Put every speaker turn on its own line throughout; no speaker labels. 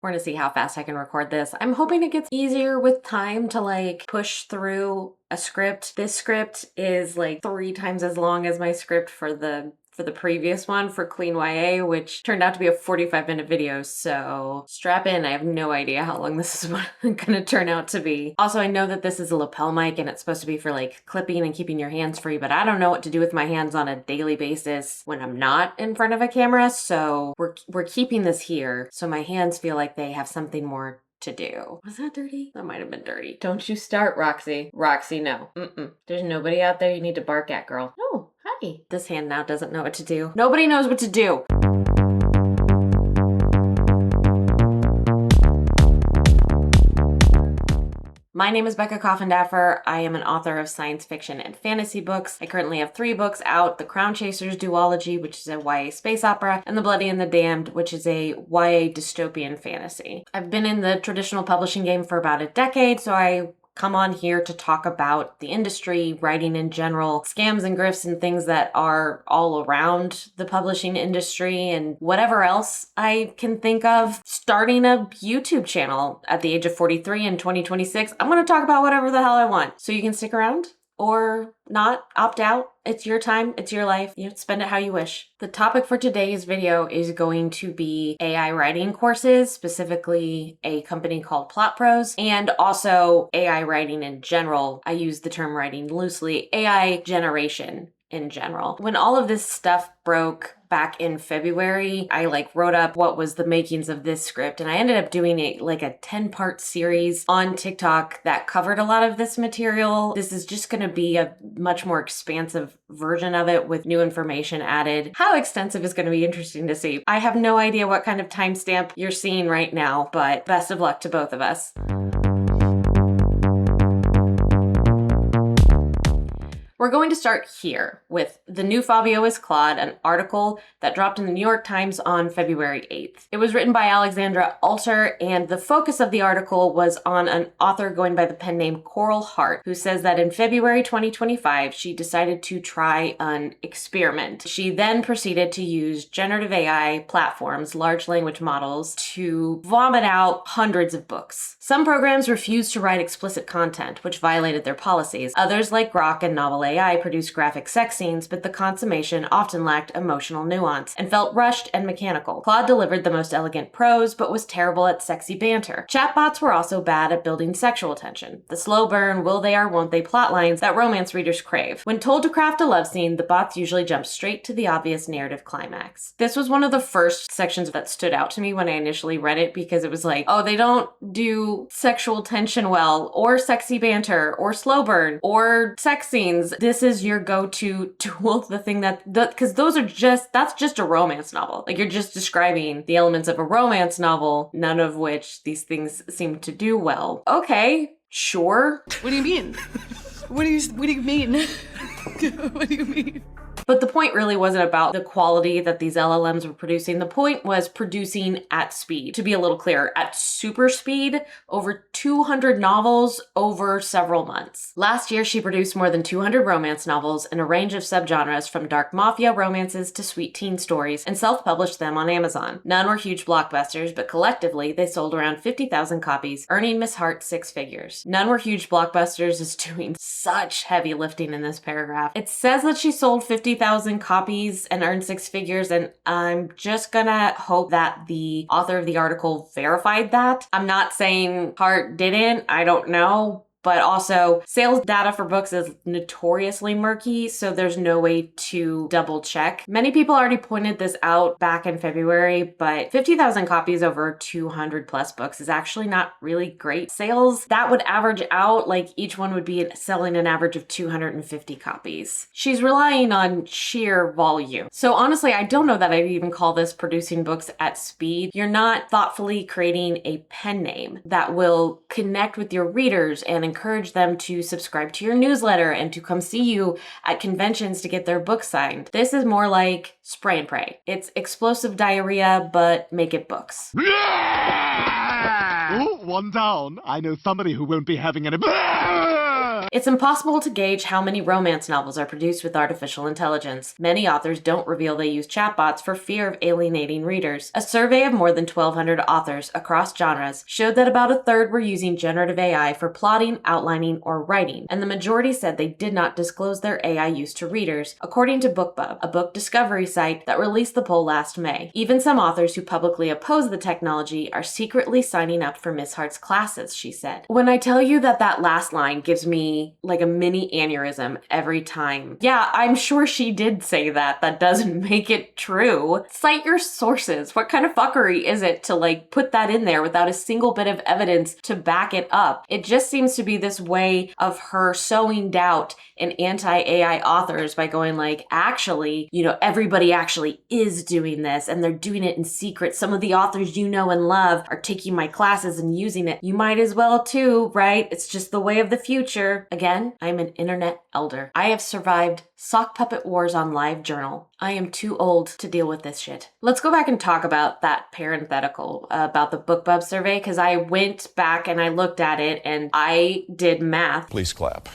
We're gonna see how fast I can record this. I'm hoping it gets easier with time to like push through a script. This script is like 3 times as long as my script for the previous one for Clean YA, which turned out to be a 45-minute video. So strap in. I have no idea how long this is gonna turn out to be. Also, I know that this is a lapel mic and it's supposed to be for like clipping and keeping your hands free, but I don't know what to do with my hands on a daily basis when I'm not in front of a camera. So we're keeping this here so my hands feel like they have something more to do. Was that dirty? That might have been dirty. Don't you start, Roxy. Roxy, no. There's nobody out there you need to bark at, girl. Oh, hi. This hand now doesn't know what to do. Nobody knows what to do. My name is Becca Coffindaffer. I am an author of science fiction and fantasy books. I currently have 3 books out: The Crown Chasers duology, which is a YA space opera, and The Bloody and the Damned, which is a YA dystopian fantasy. I've been in the traditional publishing game for about a decade, so I come on here to talk about the industry, writing in general, scams and grifts and things that are all around the publishing industry, and whatever else I can think of. Starting a YouTube channel at the age of 43 in 2026, I'm going to talk about whatever the hell I want. So you can stick around or not, opt out. It's your time, it's your life. You spend it how you wish. The topic for today's video is going to be AI writing courses, specifically a company called PlotProse, and also AI writing in general. I use the term writing loosely, AI generation in general. When all of this stuff broke back in February, I wrote up what was the makings of this script, and I ended up doing a 10-part series on TikTok that covered a lot of this material. This is just gonna be a much more expansive version of it with new information added. How extensive is gonna be interesting to see. I have no idea what kind of timestamp you're seeing right now, but best of luck to both of us. We're going to start here with The New Fabio is Claude, an article that dropped in the New York Times on February 8th. It was written by Alexandra Alter, and the focus of the article was on an author going by the pen name Coral Hart, who says that in February 2025, she decided to try an experiment. She then proceeded to use generative AI platforms, large language models, to vomit out hundreds of books. Some programs refused to write explicit content, which violated their policies. Others, like Grok and Novel AI, produced graphic sex scenes, but the consummation often lacked emotional nuance and felt rushed and mechanical. Claude delivered the most elegant prose, but was terrible at sexy banter. Chatbots were also bad at building sexual tension, the slow burn, will they or won't they plotlines that romance readers crave. When told to craft a love scene, the bots usually jump straight to the obvious narrative climax. This was one of the first sections that stood out to me when I initially read it, because it was like, oh, they don't do sexual tension well, or sexy banter, or slow burn, or sex scenes. This is your go-to tool, the thing because that's just a romance novel. You're just describing the elements of a romance novel, none of which these things seem to do well. Okay, sure.
What do you mean? What do you mean? What do you mean?
But the point really wasn't about the quality that these LLMs were producing. The point was producing at speed. To be a little clearer, at super speed, over 200 novels over several months. Last year, she produced more than 200 romance novels in a range of subgenres from dark mafia romances to sweet teen stories, and self-published them on Amazon. None were huge blockbusters, but collectively, they sold around 50,000 copies, earning Miss Hart 6 figures. None were huge blockbusters is doing such heavy lifting in this paragraph. It says that she sold 50,000 copies and earned 6 figures, and I'm just gonna hope that the author of the article verified that. I'm not saying Hart didn't, I don't know. But also, sales data for books is notoriously murky, so there's no way to double check. Many people already pointed this out back in February, but 50,000 copies over 200 plus books is actually not really great sales. That would average out, each one would be selling an average of 250 copies. She's relying on sheer volume. So honestly, I don't know that I'd even call this producing books at speed. You're not thoughtfully creating a pen name that will connect with your readers and encourage them to subscribe to your newsletter and to come see you at conventions to get their book signed. This is more like spray and pray. It's explosive diarrhea, but make it books.
Ooh, one down. I know somebody who won't be having any.
It's impossible to gauge how many romance novels are produced with artificial intelligence. Many authors don't reveal they use chatbots for fear of alienating readers. A survey of more than 1,200 authors across genres showed that about a third were using generative AI for plotting, outlining, or writing, and the majority said they did not disclose their AI use to readers, according to BookBub, a book discovery site that released the poll last May. Even some authors who publicly oppose the technology are secretly signing up for Miss Hart's classes, she said. When I tell you that last line gives me like a mini aneurysm every time. Yeah, I'm sure she did say that. That doesn't make it true. Cite your sources. What kind of fuckery is it to like put that in there without a single bit of evidence to back it up? It just seems to be this way of her sowing doubt in anti-AI authors by going like, actually, everybody actually is doing this and they're doing it in secret. Some of the authors you know and love are taking my classes and using it. You might as well too, right? It's just the way of the future. Again, I'm an internet elder. I have survived sock puppet wars on LiveJournal. I am too old to deal with this shit. Let's go back and talk about that parenthetical about the BookBub survey, because I went back and I looked at it and I did math.
Please clap.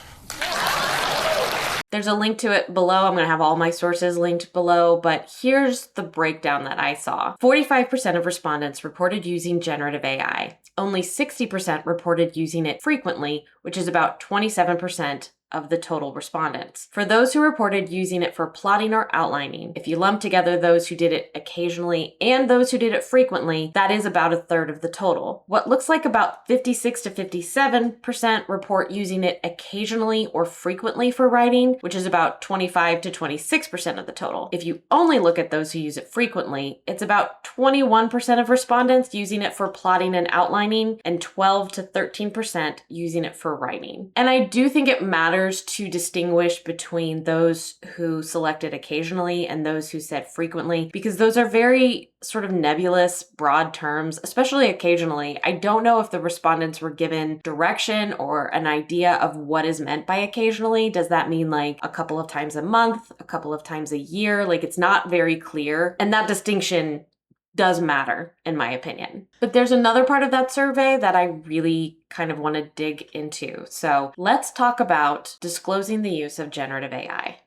There's a link to it below. I'm going to have all my sources linked below, but here's the breakdown that I saw. 45% of respondents reported using generative AI. Only 60% reported using it frequently, which is about 27% of the total respondents. For those who reported using it for plotting or outlining, if you lump together those who did it occasionally and those who did it frequently, that is about a third of the total. What looks like about 56 to 57% report using it occasionally or frequently for writing, which is about 25 to 26% of the total. If you only look at those who use it frequently, it's about 21% of respondents using it for plotting and outlining and 12 to 13% using it for writing. And I do think it matters to distinguish between those who selected occasionally and those who said frequently, because those are very sort of nebulous, broad terms, especially occasionally. I don't know if the respondents were given direction or an idea of what is meant by occasionally. Does that mean like a couple of times a month, a couple of times a year? Like, it's not very clear. And that distinction does matter, in my opinion. But there's another part of that survey that I really kind of want to dig into. So let's talk about disclosing the use of generative AI.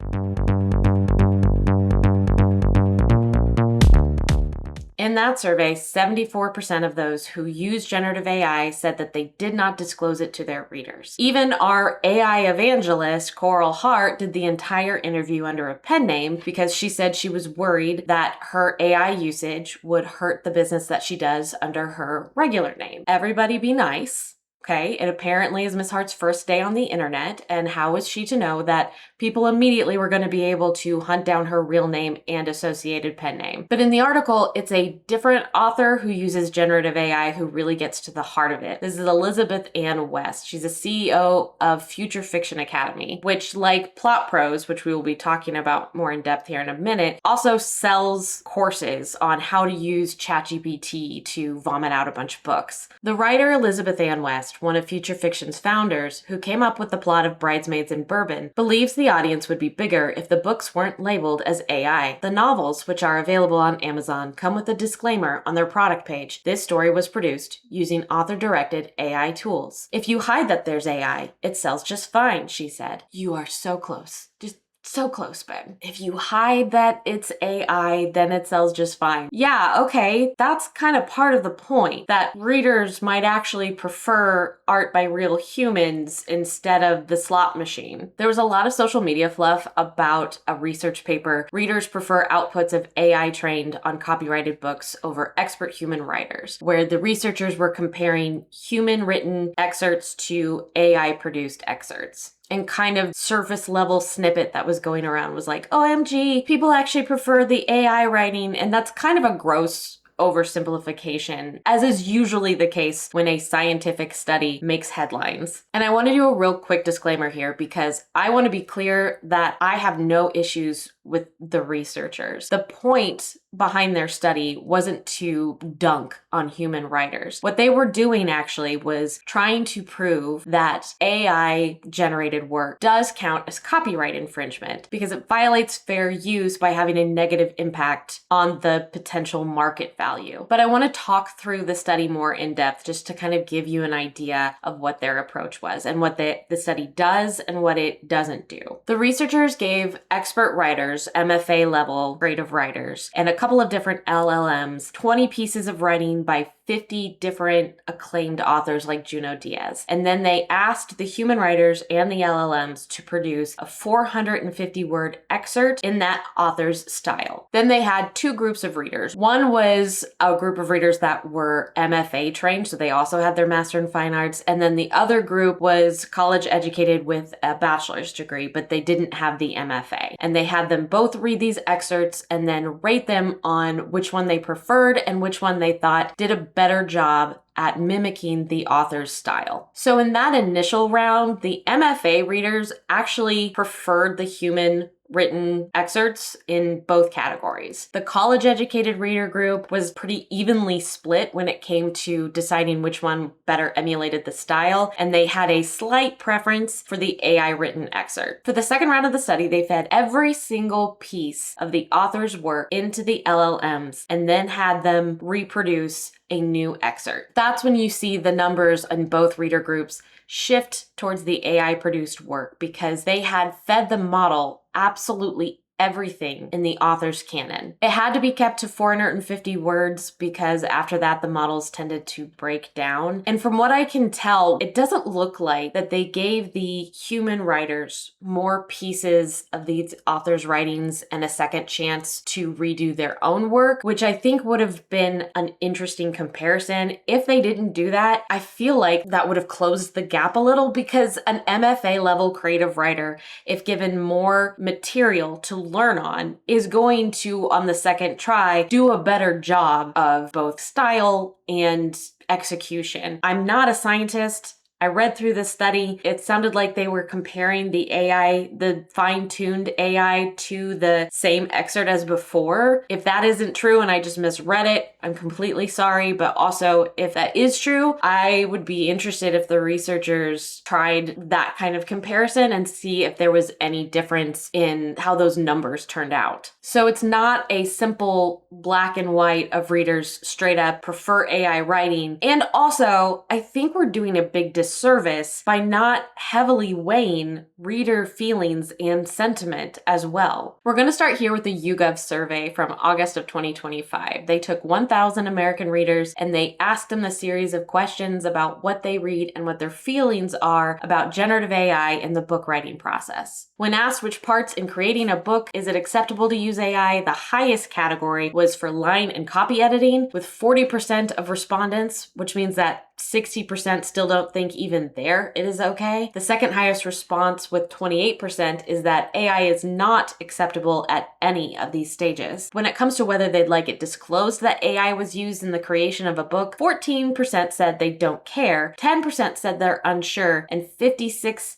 In that survey, 74% of those who use generative AI said that they did not disclose it to their readers. Even our AI evangelist, Coral Hart, did the entire interview under a pen name because she said she was worried that her AI usage would hurt the business that she does under her regular name. Everybody be nice. Okay, it apparently is Miss Hart's first day on the internet, and how is she to know that people immediately were going to be able to hunt down her real name and associated pen name? But in the article, it's a different author who uses generative AI who really gets to the heart of it. This is Elizabeth Ann West. She's a CEO of Future Fiction Academy, which, like PlotProse, which we will be talking about more in depth here in a minute, also sells courses on how to use ChatGPT to vomit out a bunch of books. The writer Elizabeth Ann West, one of Future Fiction's founders, who came up with the plot of Bridesmaids and Bourbon, believes the audience would be bigger if the books weren't labeled as AI. The novels, which are available on Amazon, come with a disclaimer on their product page. This story was produced using author-directed AI tools. If you hide that there's AI, it sells just fine, she said. You are so close. Just so close, Ben. If you hide that it's AI, then it sells just fine. Yeah, okay, that's kind of part of the point, that readers might actually prefer art by real humans instead of the slot machine. There was a lot of social media fluff about a research paper. Readers prefer outputs of AI trained on copyrighted books over expert human writers, where the researchers were comparing human written excerpts to AI produced excerpts. And kind of surface level snippet that was going around was like, OMG, people actually prefer the AI writing. And that's kind of a gross oversimplification, as is usually the case when a scientific study makes headlines. And I want to do a real quick disclaimer here because I want to be clear that I have no issues with the researchers. The point behind their study wasn't to dunk on human writers. What they were doing actually was trying to prove that AI generated work does count as copyright infringement because it violates fair use by having a negative impact on the potential market value. But I want to talk through the study more in depth just to kind of give you an idea of what their approach was and what the study does and what it doesn't do. The researchers gave expert writers, MFA level creative writers, and a couple of different LLMs 20 pieces of writing by 50 different acclaimed authors like Junot Diaz. And then they asked the human writers and the LLMs to produce a 450 word excerpt in that author's style. Then they had two groups of readers. One was a group of readers that were MFA trained, so they also had their Master in Fine Arts. And then the other group was college educated with a bachelor's degree, but they didn't have the MFA. And they had them both read these excerpts and then rate them on which one they preferred and which one they thought did a better job at mimicking the author's style. So in that initial round, the MFA readers actually preferred the human written excerpts in both categories. The college-educated reader group was pretty evenly split when it came to deciding which one better emulated the style, and they had a slight preference for the AI-written excerpt. For the second round of the study, they fed every single piece of the author's work into the LLMs and then had them reproduce a new excerpt. That's when you see the numbers in both reader groups shift towards the AI-produced work because they had fed the model absolutely everything in the author's canon. It had to be kept to 450 words because after that, the models tended to break down. And from what I can tell, it doesn't look like that they gave the human writers more pieces of these authors' writings and a second chance to redo their own work, which I think would have been an interesting comparison. If they didn't do that, I feel like that would have closed the gap a little because an MFA level creative writer, if given more material to learn on, is going to, on the second try, do a better job of both style and execution. I'm not a scientist. I read through the study. It sounded like they were comparing the AI, the fine-tuned AI, to the same excerpt as before. If that isn't true and I just misread it, I'm completely sorry. But also, if that is true, I would be interested if the researchers tried that kind of comparison and see if there was any difference in how those numbers turned out. So it's not a simple black and white of readers straight up prefer AI writing. And also, I think we're doing a big disservice by not heavily weighing reader feelings and sentiment as well. We're going to start here with the YouGov survey from August of 2025. They took 1,000 American readers and they asked them a series of questions about what they read and what their feelings are about generative AI in the book writing process. When asked which parts in creating a book is it acceptable to use AI, the highest category was for line and copy editing, with 40% of respondents, which means that 60% still don't think even there it is okay. The second highest response, with 28%, is that AI is not acceptable at any of these stages. When it comes to whether they'd like it disclosed that AI was used in the creation of a book, 14% said they don't care, 10% said they're unsure, and 56%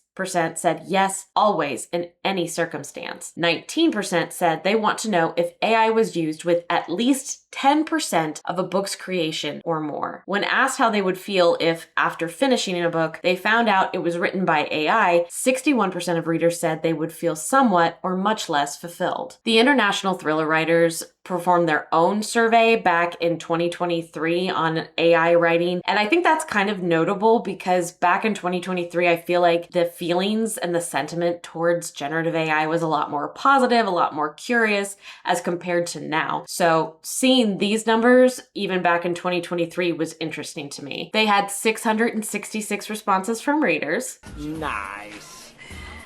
said yes, always, in any circumstance. 19% said they want to know if AI was used with at least 10% of a book's creation or more. When asked how they would feel if, after finishing a book, they found out it was written by AI, 61% of readers said they would feel somewhat or much less fulfilled. The International Thriller Writers performed their own survey back in 2023 on AI writing. And I think that's kind of notable because back in 2023, I feel like the feelings and the sentiment towards generative AI was a lot more positive, a lot more curious as compared to now. So seeing these numbers, even back in 2023, was interesting to me. They had 666 responses from readers.
Nice.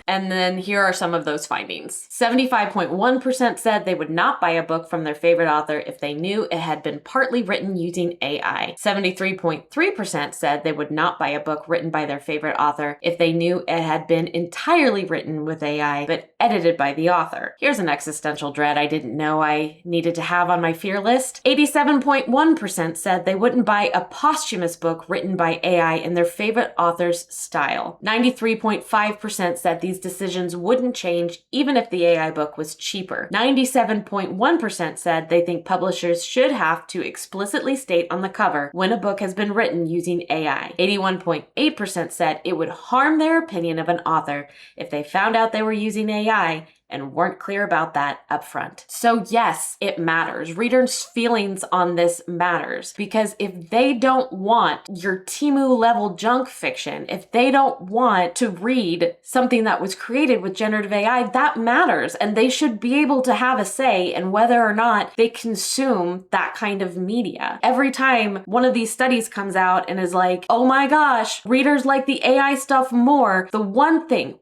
And then here are some of those findings. 75.1% said they would not buy a book from their favorite author if they knew it had been partly written using AI. 73.3% said they would not buy a book written by their favorite author if they knew it had been entirely written with AI, but edited by the author. Here's an existential dread I didn't know I needed to have on my fear list. 87.1% said they wouldn't buy a posthumous book written by AI in their favorite author's style. 93.5% said these these decisions wouldn't change even if the AI book was cheaper. 97.1% said they think publishers should have to explicitly state on the cover when a book has been written using AI. 81.8% said it would harm their opinion of an author if they found out they were using AI and weren't clear about that up front. So yes, it matters. Readers' feelings on this matters, because if they don't want your Temu level junk fiction, if they don't want to read something that was created with generative AI, that matters. And they should be able to have a say in whether or not they consume that kind of media. Every time one of these studies comes out and is like, oh my gosh, readers like the AI stuff more, the one thing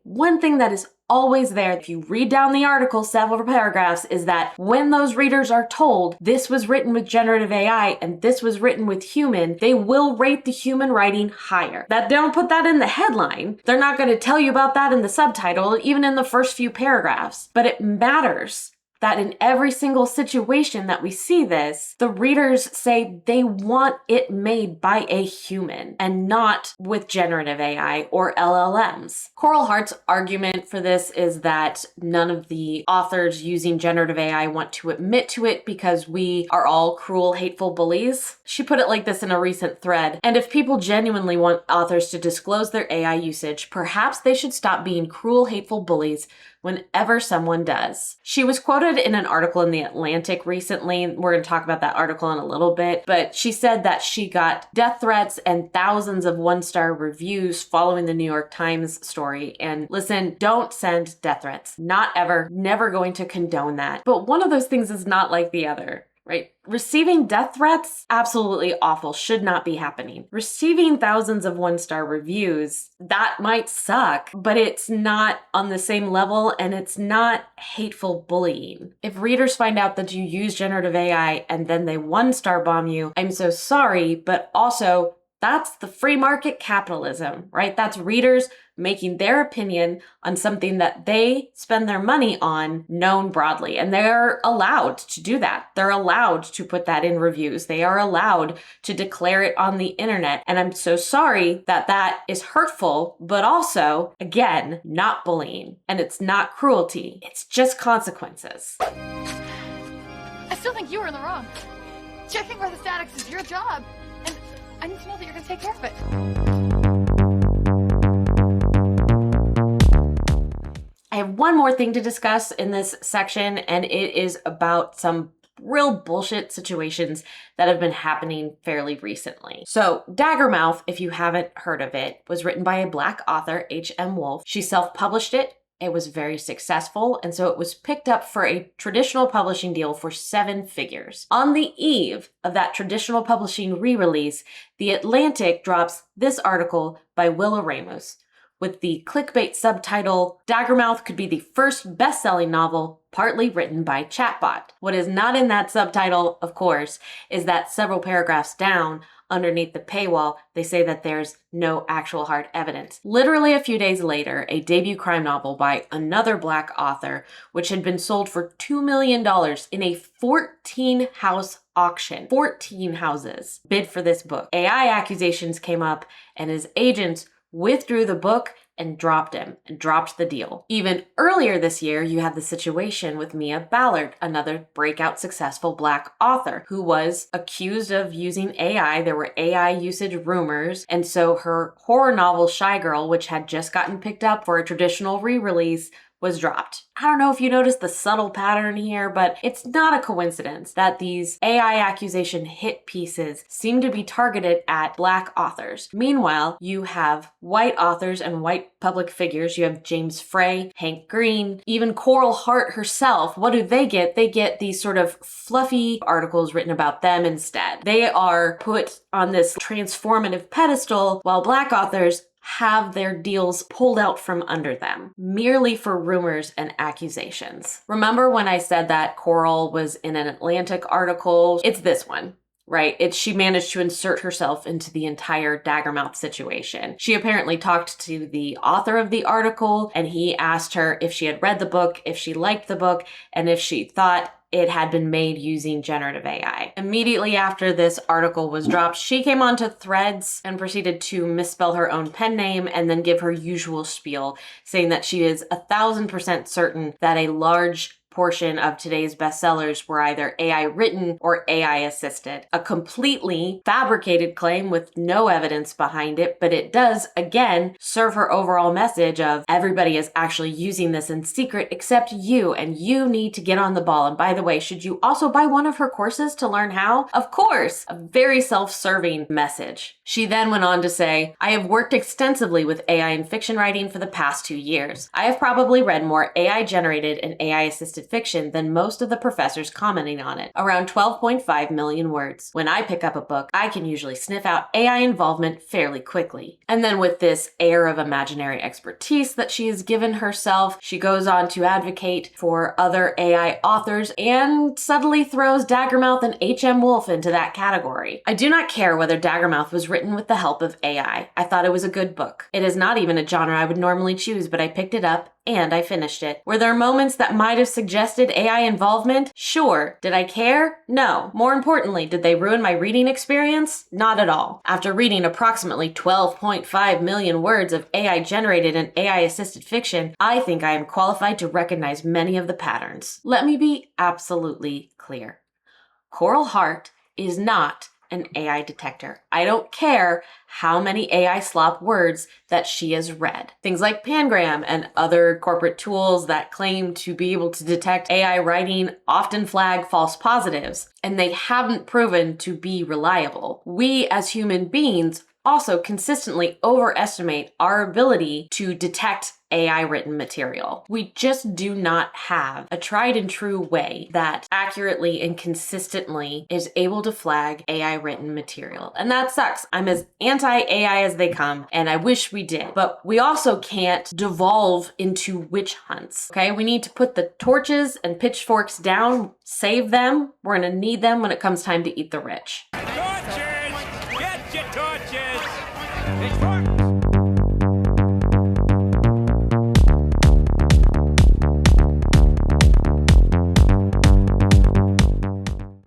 that is always there, if you read down the article several paragraphs, is that when those readers are told this was written with generative AI and this was written with human, they will rate the human writing higher. That they don't put that in the headline. They're not going to tell you about that in the subtitle, even in the first few paragraphs. But it matters that in every single situation that we see this, the readers say they want it made by a human and not with generative AI or LLMs. Coral Hart's argument for this is that none of the authors using generative AI want to admit to it because we are all cruel, hateful bullies. She put it like this in a recent thread: and if people genuinely want authors to disclose their AI usage, perhaps they should stop being cruel, hateful bullies whenever someone does. She was quoted in an article in The Atlantic recently. We're going to talk about that article in a little bit, but she said that she got death threats and thousands of one-star reviews following the New York Times story. And listen, don't send death threats. Not ever. Never going to condone that. But one of those things is not like the other, right? Receiving death threats, absolutely awful, should not be happening. Receiving thousands of one-star reviews, that might suck, but it's not on the same level and it's not hateful bullying. If readers find out that you use generative AI and then they one-star bomb you, I'm so sorry, but also that's the free market capitalism, right? That's readers making their opinion on something that they spend their money on known broadly. And they're allowed to do that. They're allowed to put that in reviews. They are allowed to declare it on the internet. And I'm so sorry that that is hurtful, but also, again, not bullying. And it's not cruelty. It's just consequences.
I still think you were in the wrong. Checking for the statics is your job. And I need to know that you're going to take care of it.
I have one more thing to discuss in this section, and it is about some real bullshit situations that have been happening fairly recently. So Daggermouth, if you haven't heard of it, was written by a Black author, H.M. Wolf. She self-published it. It was very successful, and so it was picked up for a traditional publishing deal for 7 figures. On the eve of that traditional publishing re-release, The Atlantic drops this article by Willa Ramos with the clickbait subtitle, "Daggermouth could be the first best-selling novel partly written by chatbot." What is not in that subtitle, of course, is that several paragraphs down, underneath the paywall, they say that there's no actual hard evidence. Literally a few days later, a debut crime novel by another Black author, which had been sold for $2 million in a 14-house auction. 14 houses bid for this book. AI accusations came up, and his agents withdrew the book and dropped him and dropped the deal. Even earlier this year, you had the situation with Mia Ballard, another breakout successful Black author who was accused of using AI. There were AI usage rumors. And so her horror novel Shy Girl, which had just gotten picked up for a traditional re-release, was dropped. I don't know if you noticed the subtle pattern here, but it's not a coincidence that these AI accusation hit pieces seem to be targeted at Black authors. Meanwhile, you have white authors and white public figures. You have James Frey, Hank Green, even Coral Hart herself. What do they get? They get these sort of fluffy articles written about them instead. They are put on this transformative pedestal while Black authors have their deals pulled out from under them, merely for rumors and accusations. Remember when I said that Coral was in an Atlantic article? It's this one, right? She managed to insert herself into the entire Daggermouth situation. She apparently talked to the author of the article, and he asked her if she had read the book, if she liked the book, and if she thought it had been made using generative AI. Immediately after this article was dropped, she came onto Threads and proceeded to misspell her own pen name and then give her usual spiel, saying that she is 1,000% certain that a large portion of today's bestsellers were either AI written or AI assisted. A completely fabricated claim with no evidence behind it, but it does, again, serve her overall message of everybody is actually using this in secret except you, and you need to get on the ball. And by the way, should you also buy one of her courses to learn how? Of course! A very self-serving message. She then went on to say, I have worked extensively with AI in fiction writing for the past 2 years. I have probably read more AI generated and AI assisted fiction than most of the professors commenting on it, around 12.5 million words. When I pick up a book, I can usually sniff out AI involvement fairly quickly. And then with this air of imaginary expertise that she has given herself, she goes on to advocate for other AI authors and subtly throws Daggermouth and H.M. Wolf into that category. I do not care whether Daggermouth was written with the help of AI. I thought it was a good book. It is not even a genre I would normally choose, but I picked it up and I finished it. Were there moments that might have suggested AI involvement? Sure. Did I care? No. More importantly, did they ruin my reading experience? Not at all. After reading approximately 12.5 million words of AI generated and AI assisted fiction, I think I am qualified to recognize many of the patterns. Let me be absolutely clear. Coral Hart is not an AI detector. I don't care how many AI slop words that she has read. Things like Pangram and other corporate tools that claim to be able to detect AI writing often flag false positives, and they haven't proven to be reliable. We as human beings also consistently overestimate our ability to detect AI written material. We just do not have a tried and true way that accurately and consistently is able to flag AI written material. And that sucks. I'm as anti-AI as they come, and I wish we did. But we also can't devolve into witch hunts, okay? We need to put the torches and pitchforks down, save them. We're gonna need them when it comes time to eat the rich.
Torches! Get your torches! Pitchforks!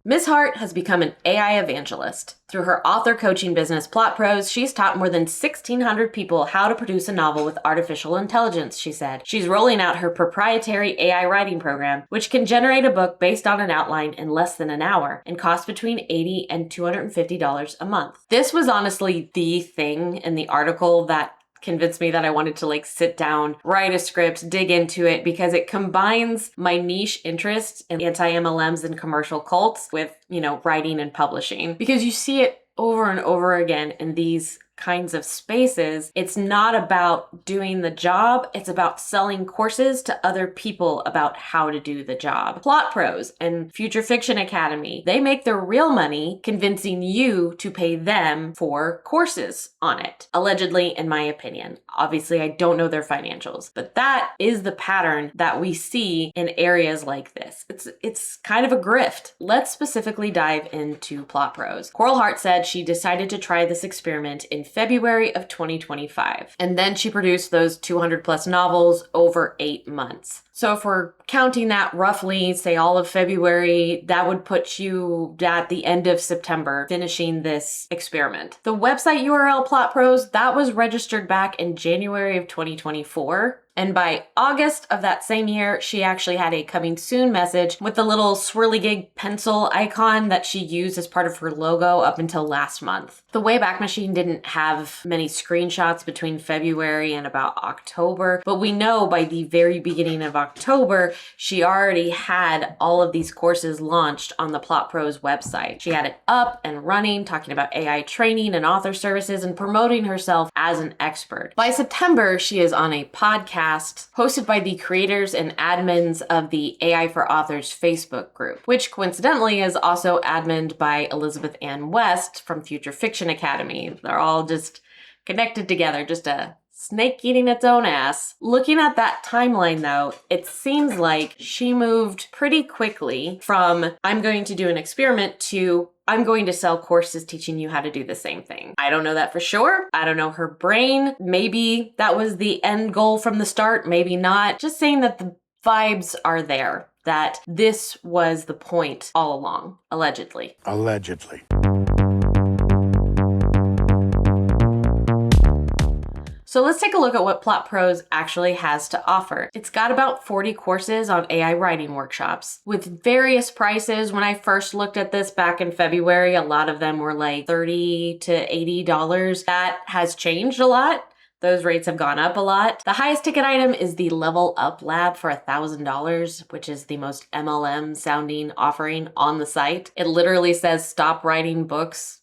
Ms. Hart has become an AI evangelist. Through her author coaching business, PlotProse, she's taught more than 1,600 people how to produce a novel with artificial intelligence, she said. She's rolling out her proprietary AI writing program, which can generate a book based on an outline in less than an hour and costs between $80 and $250 a month. This was honestly the thing in the article that convinced me that I wanted to sit down, write a script, dig into it, because it combines my niche interest in anti-MLMs and commercial cults with, writing and publishing. Because you see it over and over again in these kinds of spaces. It's not about doing the job, it's about selling courses to other people about how to do the job. PlotProse and Future Fiction Academy, they make their real money convincing you to pay them for courses on it. Allegedly, in my opinion. Obviously, I don't know their financials, but that is the pattern that we see in areas like this. It's kind of a grift. Let's specifically dive into PlotProse. Coral Hart said she decided to try this experiment in February of 2025. And then she produced those 200 plus novels over 8 months. So if we're counting that roughly, say all of February, that would put you at the end of September finishing this experiment. The website URL PlotProse, that was registered back in January of 2024. And by August of that same year, she actually had a coming soon message with the little swirligig pencil icon that she used as part of her logo up until last month. The Wayback Machine didn't have many screenshots between February and about October, but we know by the very beginning of October, she already had all of these courses launched on the PlotProse website. She had it up and running, talking about AI training and author services and promoting herself as an expert. By September, she is on a podcast hosted by the creators and admins of the AI for Authors Facebook group, which coincidentally is also adminned by Elizabeth Ann West from Future Fiction Academy. They're all just connected together, just a snake eating its own ass. Looking at that timeline though, it seems like she moved pretty quickly from I'm going to do an experiment to I'm going to sell courses teaching you how to do the same thing. I don't know that for sure. I don't know her brain. Maybe that was the end goal from the start, maybe not. Just saying that the vibes are there that this was the point all along, allegedly.
Allegedly.
So let's take a look at what PlotProse actually has to offer. It's got about 40 courses on AI writing workshops with various prices. When I first looked at this back in February, a lot of them were like $30 to $80. That has changed a lot. Those rates have gone up a lot. The highest ticket item is the Level Up Lab for $1,000, which is the most MLM sounding offering on the site. It literally says stop writing books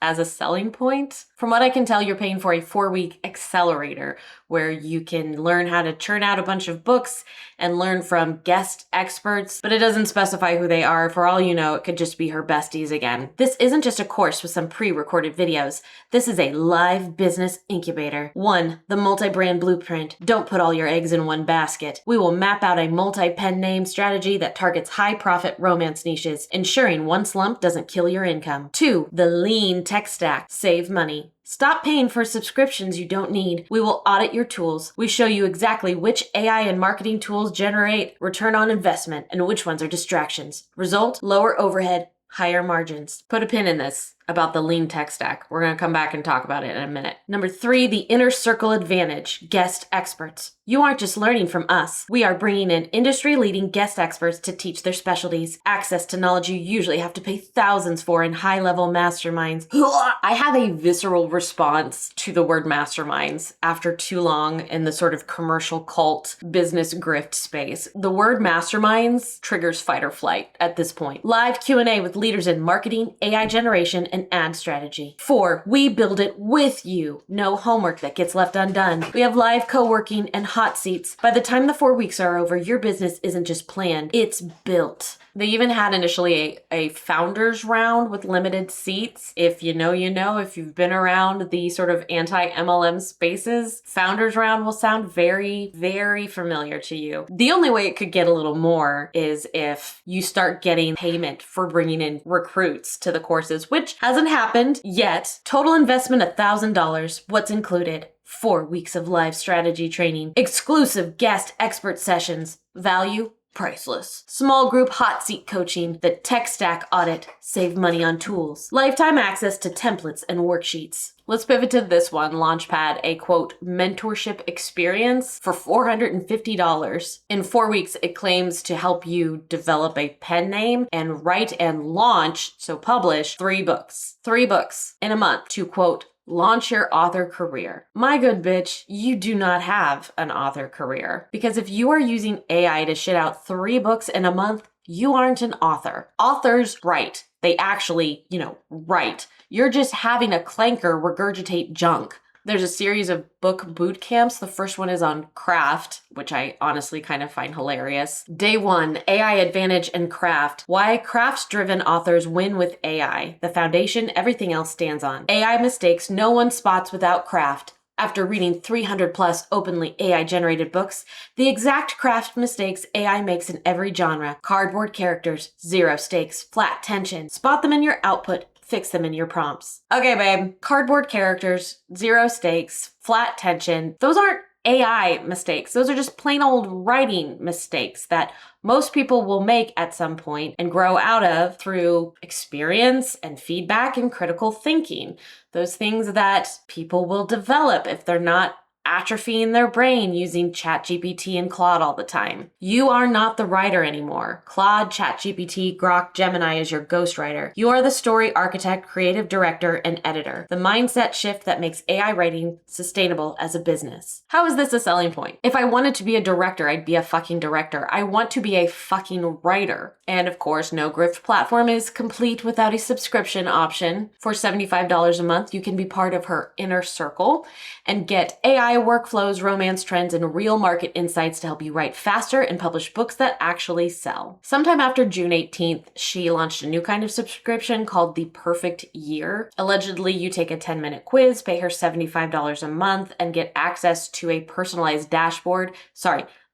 as a selling point. From what I can tell, you're paying for a 4-week accelerator where you can learn how to churn out a bunch of books and learn from guest experts, but it doesn't specify who they are. For all you know, it could just be her besties again. This isn't just a course with some pre-recorded videos. This is a live business incubator. 1, the multi-brand blueprint. Don't put all your eggs in one basket. We will map out a multi-pen name strategy that targets high-profit romance niches, ensuring one slump doesn't kill your income. 2, the lean tech stack. Save money. Stop paying for subscriptions you don't need. We will audit your tools. We show you exactly which AI and marketing tools generate return on investment and which ones are distractions. Result, lower overhead, higher margins. Put a pin in this about the lean tech stack. We're going to come back and talk about it in a minute. Number 3, the inner circle advantage, guest experts. You aren't just learning from us. We are bringing in industry-leading guest experts to teach their specialties. Access to knowledge you usually have to pay thousands for in high-level masterminds. I have a visceral response to the word masterminds after too long in the sort of commercial cult business grift space. The word masterminds triggers fight or flight at this point. Live Q&A with leaders in marketing, AI generation, and ad strategy. 4, we build it with you. No homework that gets left undone. We have live co-working and hot seats. By the time the 4 weeks are over, your business isn't just planned, it's built. They even had initially a founders round with limited seats. If you know, you know. If you've been around the sort of anti-MLM spaces, founders round will sound very, very familiar to you. The only way it could get a little more is if you start getting payment for bringing in recruits to the courses, which hasn't happened yet. Total investment $1,000. What's included? 4 weeks of live strategy training, exclusive guest expert sessions, value priceless. Small group hot seat coaching, the tech stack audit, save money on tools, lifetime access to templates and worksheets. Let's pivot to this one, Launchpad, a quote, mentorship experience for $450. In 4 weeks, it claims to help you develop a pen name and write and launch, so publish, 3 books. 3 books in a month to quote, launch your author career. My good bitch, you do not have an author career. Because if you are using AI to shit out 3 books in a month, you aren't an author. Authors write. They actually, write. You're just having a clanker regurgitate junk. There's a series of book boot camps. The first one is on craft, which I honestly kind of find hilarious. Day 1, AI Advantage and Craft. Why craft-driven authors win with AI. The foundation everything else stands on. AI mistakes no one spots without craft. After reading 300 plus openly AI-generated books, the exact craft mistakes AI makes in every genre. Cardboard characters, 0 stakes, flat tension. Spot them in your output. Fix them in your prompts. Okay, babe. Cardboard characters, 0 stakes, flat tension. Those aren't AI mistakes. Those are just plain old writing mistakes that most people will make at some point and grow out of through experience and feedback and critical thinking. Those things that people will develop if they're not atrophying their brain using ChatGPT and Claude all the time. You are not the writer anymore. Claude, ChatGPT, Grok, Gemini is your ghostwriter. You are the story architect, creative director, and editor. The mindset shift that makes AI writing sustainable as a business. How is this a selling point? If I wanted to be a director, I'd be a fucking director. I want to be a fucking writer. And of course, no Grift platform is complete without a subscription option. For $75 a month, you can be part of her inner circle and get AI workflows, romance trends, and real market insights to help you write faster and publish books that actually sell. Sometime after June 18th, she launched a new kind of subscription called the Perfect Year. Allegedly, you take a 10-minute quiz, pay her $75 a month, and get access to a personalized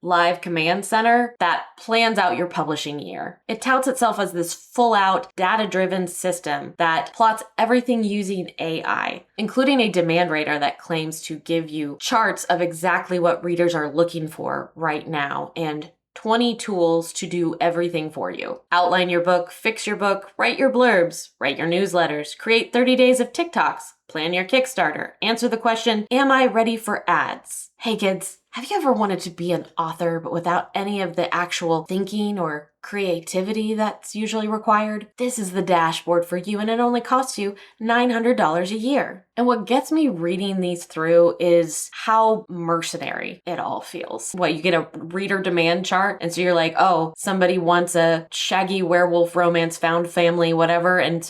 live command center that plans out your publishing year. It touts itself as this full-out, data-driven system that plots everything using AI, including a demand rater that claims to give you charts of exactly what readers are looking for right now and 20 tools to do everything for you. Outline your book, fix your book, write your blurbs, write your newsletters, create 30 days of TikToks, plan your Kickstarter, answer the question, am I ready for ads? Hey kids, have you ever wanted to be an author but without any of the actual thinking or creativity that's usually required? This is the dashboard for you, and it only costs you $900 a year. And what gets me reading these through is how mercenary it all feels. What, you get a reader demand chart, and so you're like, oh, somebody wants a shaggy werewolf romance, found family, whatever, and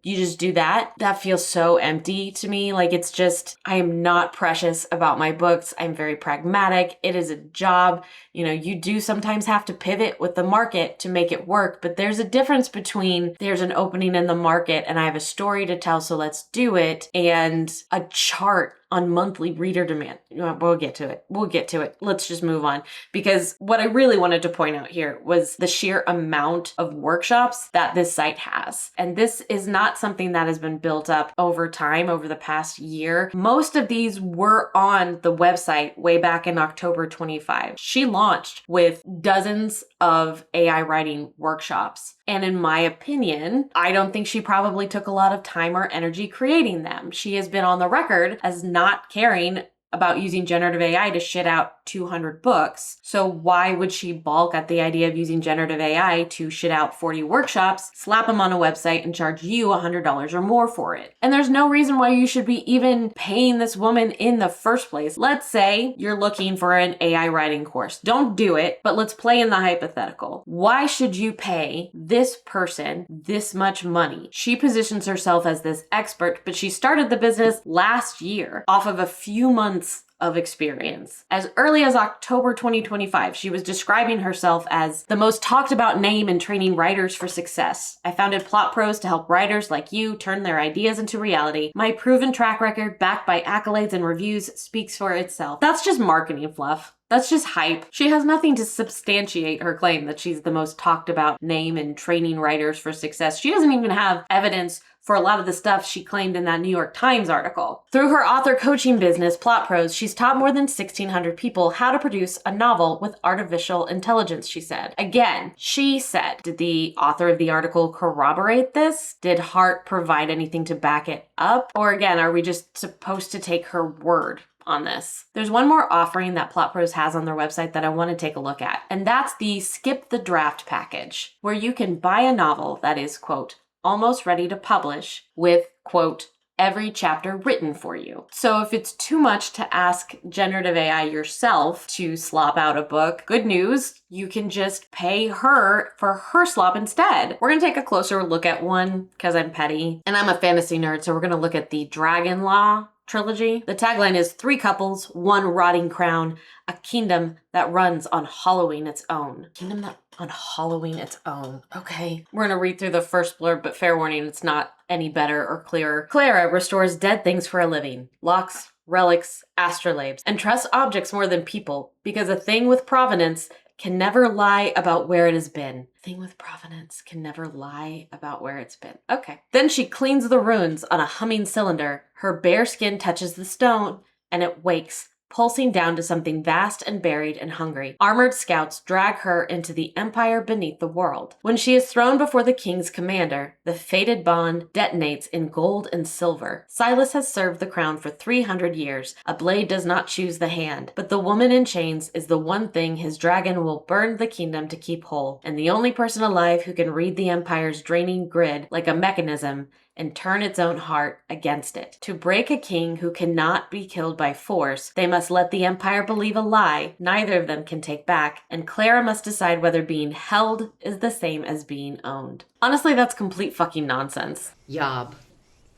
you just do that? That feels so empty to me. Like, it's just, I am not precious about my books. I'm very pragmatic. It is a job. You know, you do sometimes have to pivot with the market to make it work, but there's a difference between there's an opening in the market and I have a story to tell, so let's do it, and a chart on monthly reader demand. We'll get to it. Let's just move on, because what I really wanted to point out here was the sheer amount of workshops that this site has. And this is not something that has been built up over time, over the past year. Most of these were on the website way back in October 25. She launched with dozens of AI writing workshops. And in my opinion, I don't think she probably took a lot of time or energy creating them. She has been on the record as not caring about using generative AI to shit out 200 books. So why would she balk at the idea of using generative AI to shit out 40 workshops, slap them on a website, and charge you $100 or more for it? And there's no reason why you should be even paying this woman in the first place. Let's say you're looking for an AI writing course. Don't do it, but let's play in the hypothetical. Why should you pay this person this much money? She positions herself as this expert, but she started the business last year off of a few months of experience. As early as October 2025, she was describing herself as the most talked about name in training writers for success. I founded PlotProse to help writers like you turn their ideas into reality. My proven track record, backed by accolades and reviews, speaks for itself. That's just marketing fluff. That's just hype. She has nothing to substantiate her claim that she's the most talked about name in training writers for success. She doesn't even have evidence for a lot of the stuff she claimed in that New York Times article. Through her author coaching business, PlotProse, she's taught more than 1,600 people how to produce a novel with artificial intelligence, she said. Again, she said. Did the author of the article corroborate this? Did Hart provide anything to back it up? Or again, are we just supposed to take her word on this? There's one more offering that PlotProse has on their website that I want to take a look at, and that's the Skip the Draft package, where you can buy a novel that is, quote, almost ready to publish with, quote, every chapter written for you. So if it's too much to ask generative AI yourself to slop out a book, good news, you can just pay her for her slop instead. We're gonna take a closer look at one because I'm petty and I'm a fantasy nerd, so we're gonna look at the Dragon Law trilogy. The tagline is 3 couples, 1 rotting crown, a kingdom that runs on hollowing its own. Kingdom that on hollowing its own. Okay. We're gonna read through the first blurb, but fair warning, it's not any better or clearer. Clara restores dead things for a living. Locks, relics, astrolabes, and trusts objects more than people, because a thing with provenance can never lie about where it has been. Thing with provenance can never lie about where it's been. Okay. Then she cleans the runes on a humming cylinder. Her bare skin touches the stone, and it wakes, pulsing down to something vast and buried and hungry. Armored scouts drag her into the empire beneath the world. When she is thrown before the king's commander, the fated bond detonates in gold and silver. Silas has served the crown for 300 years. A blade does not choose the hand, but the woman in chains is the one thing his dragon will burn the kingdom to keep whole, and the only person alive who can read the empire's draining grid like a mechanism and turn its own heart against it. To break a king who cannot be killed by force, they must let the empire believe a lie neither of them can take back, and Clara must decide whether being held is the same as being owned. Honestly, that's complete fucking nonsense.
Yob,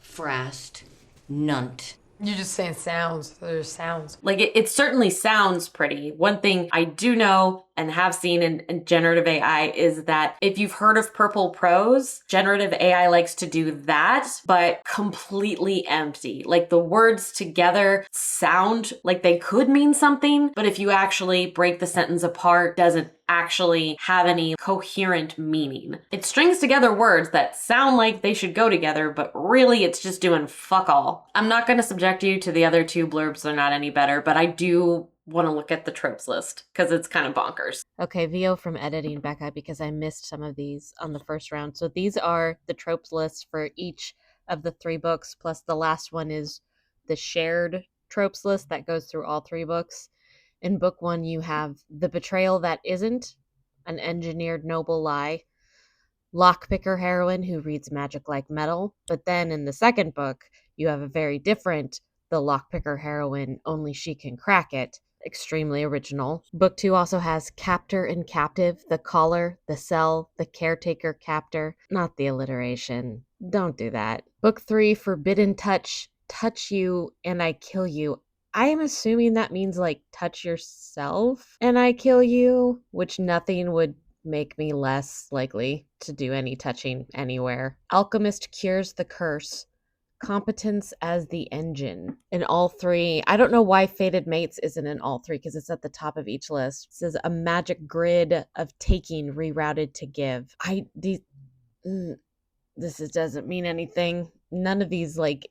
Frast, Nunt.
You're just saying sounds. There's sounds.
Like, it certainly sounds pretty. One thing I do know and have seen in generative AI is that if you've heard of purple prose, generative AI likes to do that, but completely empty. Like, the words together sound like they could mean something, but if you actually break the sentence apart, doesn't actually have any coherent meaning. It strings together words that sound like they should go together, but really it's just doing fuck all. I'm not going to subject you to the other 2 blurbs, they're not any better, but I do want to look at the tropes list because it's kind of bonkers.
Okay, VO from editing, Becca, because I missed some of these on the first round. So these are the tropes lists for each of the 3 books, plus the last one is the shared tropes list that goes through all 3 books. In book 1, you have the betrayal that isn't an engineered noble lie, lockpicker heroine who reads magic like metal. But then in the second book, you have a very different the lockpicker heroine, only she can crack it. Extremely original. Book 2 also has captor and captive, the caller, the cell, the caretaker captor. Not the alliteration. Don't do that. Book 3, forbidden touch, touch you and I kill you. I am assuming that means like touch yourself and I kill you, which nothing would make me less likely to do any touching anywhere. Alchemist cures the curse. Competence as the engine. In all 3, I don't know why Fated Mates isn't in all 3 because it's at the top of each list. It says a magic grid of taking rerouted to give. Doesn't mean anything. None of these like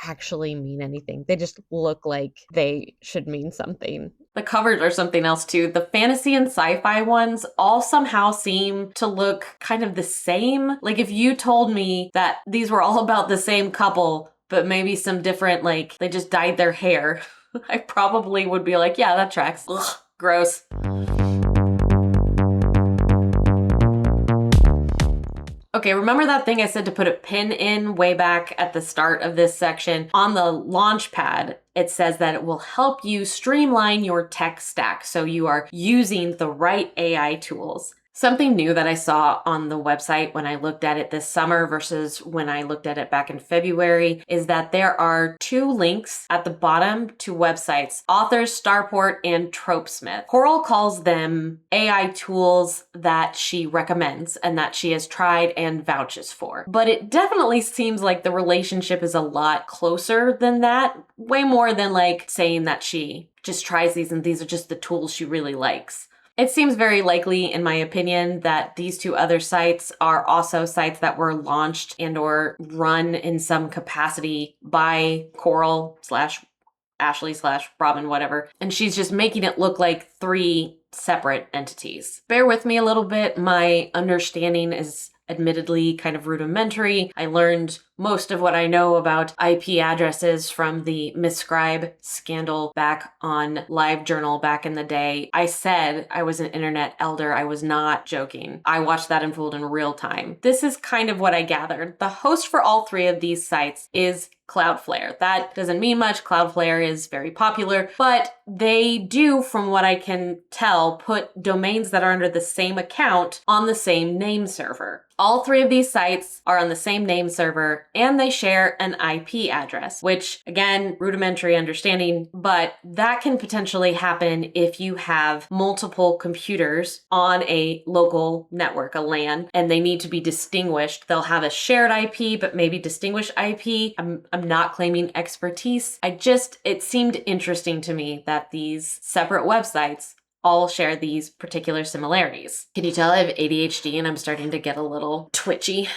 actually mean anything. They just look like they should mean something.
The covers are something else too. The fantasy and sci-fi ones all somehow seem to look kind of the same. Like if you told me that these were all about the same couple, but maybe some different, like they just dyed their hair, I probably would be like, yeah, that tracks. Ugh, gross. Okay, remember that thing I said to put a pin in way back at the start of this section? On the launch pad, it says that it will help you streamline your tech stack so you are using the right AI tools. Something new that I saw on the website when I looked at it this summer versus when I looked at it back in February is that there are 2 links at the bottom to websites, Authors Starport and Tropesmith. Coral calls them AI tools that she recommends and that she has tried and vouches for. But it definitely seems like the relationship is a lot closer than that, way more than like saying that she just tries these and these are just the tools she really likes. It seems very likely, in my opinion, that these 2 other sites are also sites that were launched and or run in some capacity by Coral / Ashley / Robin, whatever. And she's just making it look like 3 separate entities. Bear with me a little bit. My understanding is admittedly kind of rudimentary. I learned most of what I know about IP addresses from the Miscribe scandal back on LiveJournal back in the day. I said I was an internet elder. I was not joking. I watched that unfold in real time. This is kind of what I gathered. The host for all 3 of these sites is Cloudflare. That doesn't mean much. Cloudflare is very popular, but they do, from what I can tell, put domains that are under the same account on the same name server. All 3 of these sites are on the same name server and they share an IP address, which again, rudimentary understanding, but that can potentially happen if you have multiple computers on a local network, a LAN, and they need to be distinguished. They'll have a shared IP, but maybe distinguished IP. I'm not claiming expertise. It seemed interesting to me that these separate websites all share these particular similarities. Can you tell I have ADHD and I'm starting to get a little twitchy?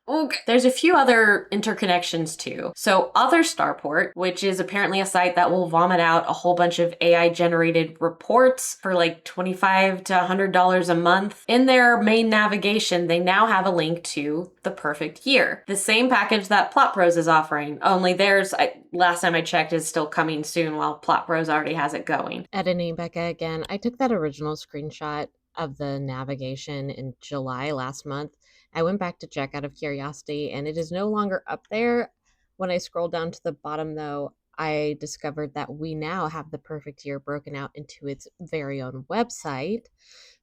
Okay. There's a few other interconnections too. So Other Starport, which is apparently a site that will vomit out a whole bunch of AI generated reports for like $25 to $100 a month. In their main navigation, they now have a link to The Perfect Year, the same package that PlotProse is offering, only theirs, last time I checked, is still coming soon while PlotProse already has it going.
Editing, Becca, again. I took that original screenshot of the navigation in July last month. I went back to check out of curiosity, and it is no longer up there. When I scrolled down to the bottom, though, I discovered that we now have The Perfect Year broken out into its very own website.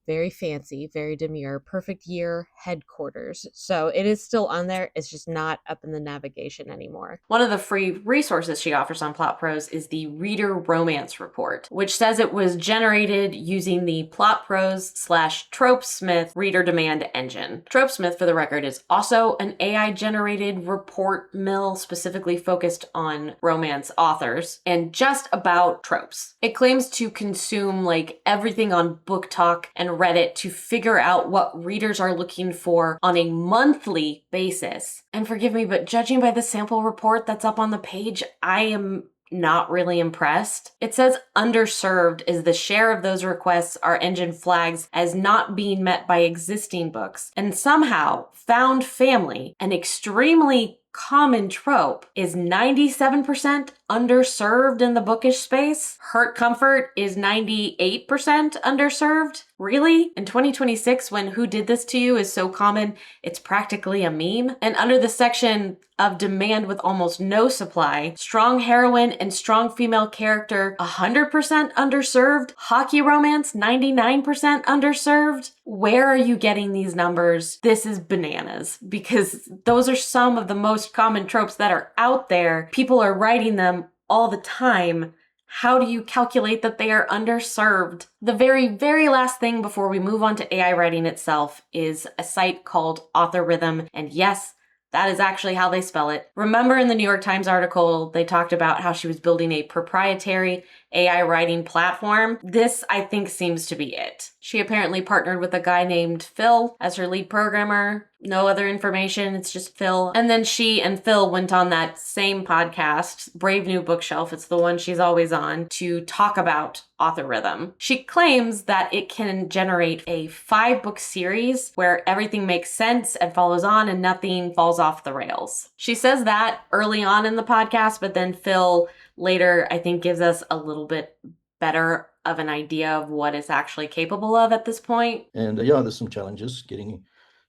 Very fancy, very demure, Perfect Year headquarters. So it is still on there. It's just not up in the navigation anymore.
One of the free resources she offers on PlotProse is the Reader Romance Report, which says it was generated using the PlotProse / Tropesmith reader demand engine. Tropesmith, for the record, is also an AI-generated report mill specifically focused on romance authors and just about tropes. It claims to consume like everything on Book Talk and Reddit to figure out what readers are looking for on a monthly basis. And forgive me, but judging by the sample report that's up on the page, I am not really impressed. It says underserved is the share of those requests our engine flags as not being met by existing books. And somehow, found family, an extremely common trope, is 97% underserved in the bookish space. Hurt comfort is 98% underserved. Really? In 2026, when Who Did This to You is so common, it's practically a meme? And under the section of demand with almost no supply, strong heroine and strong female character, 100% underserved, hockey romance, 99% underserved. Where are you getting these numbers? This is bananas, because those are some of the most common tropes that are out there. People are writing them all the time. How do you calculate that they are underserved? The very, very last thing before we move on to AI writing itself is a site called Author Rhythm. And yes, that is actually how they spell it. Remember in the New York Times article, they talked about how she was building a proprietary AI writing platform. This, I think, seems to be it. She apparently partnered with a guy named Phil as her lead programmer. No other information, it's just Phil. And then she and Phil went on that same podcast, Brave New Bookshelf, it's the one she's always on, to talk about Author Rhythm. She claims that it can generate a 5-book series where everything makes sense and follows on and nothing falls off the rails. She says that early on in the podcast, but then Phil later, I think, gives us a little bit better of an idea of what it's actually capable of at this point.
And yeah, there's some challenges getting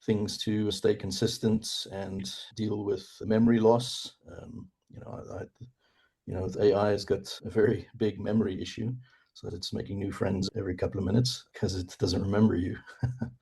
things to stay consistent and deal with memory loss. With AI, it's got a very big memory issue. So it's making new friends every couple of minutes because it doesn't remember you.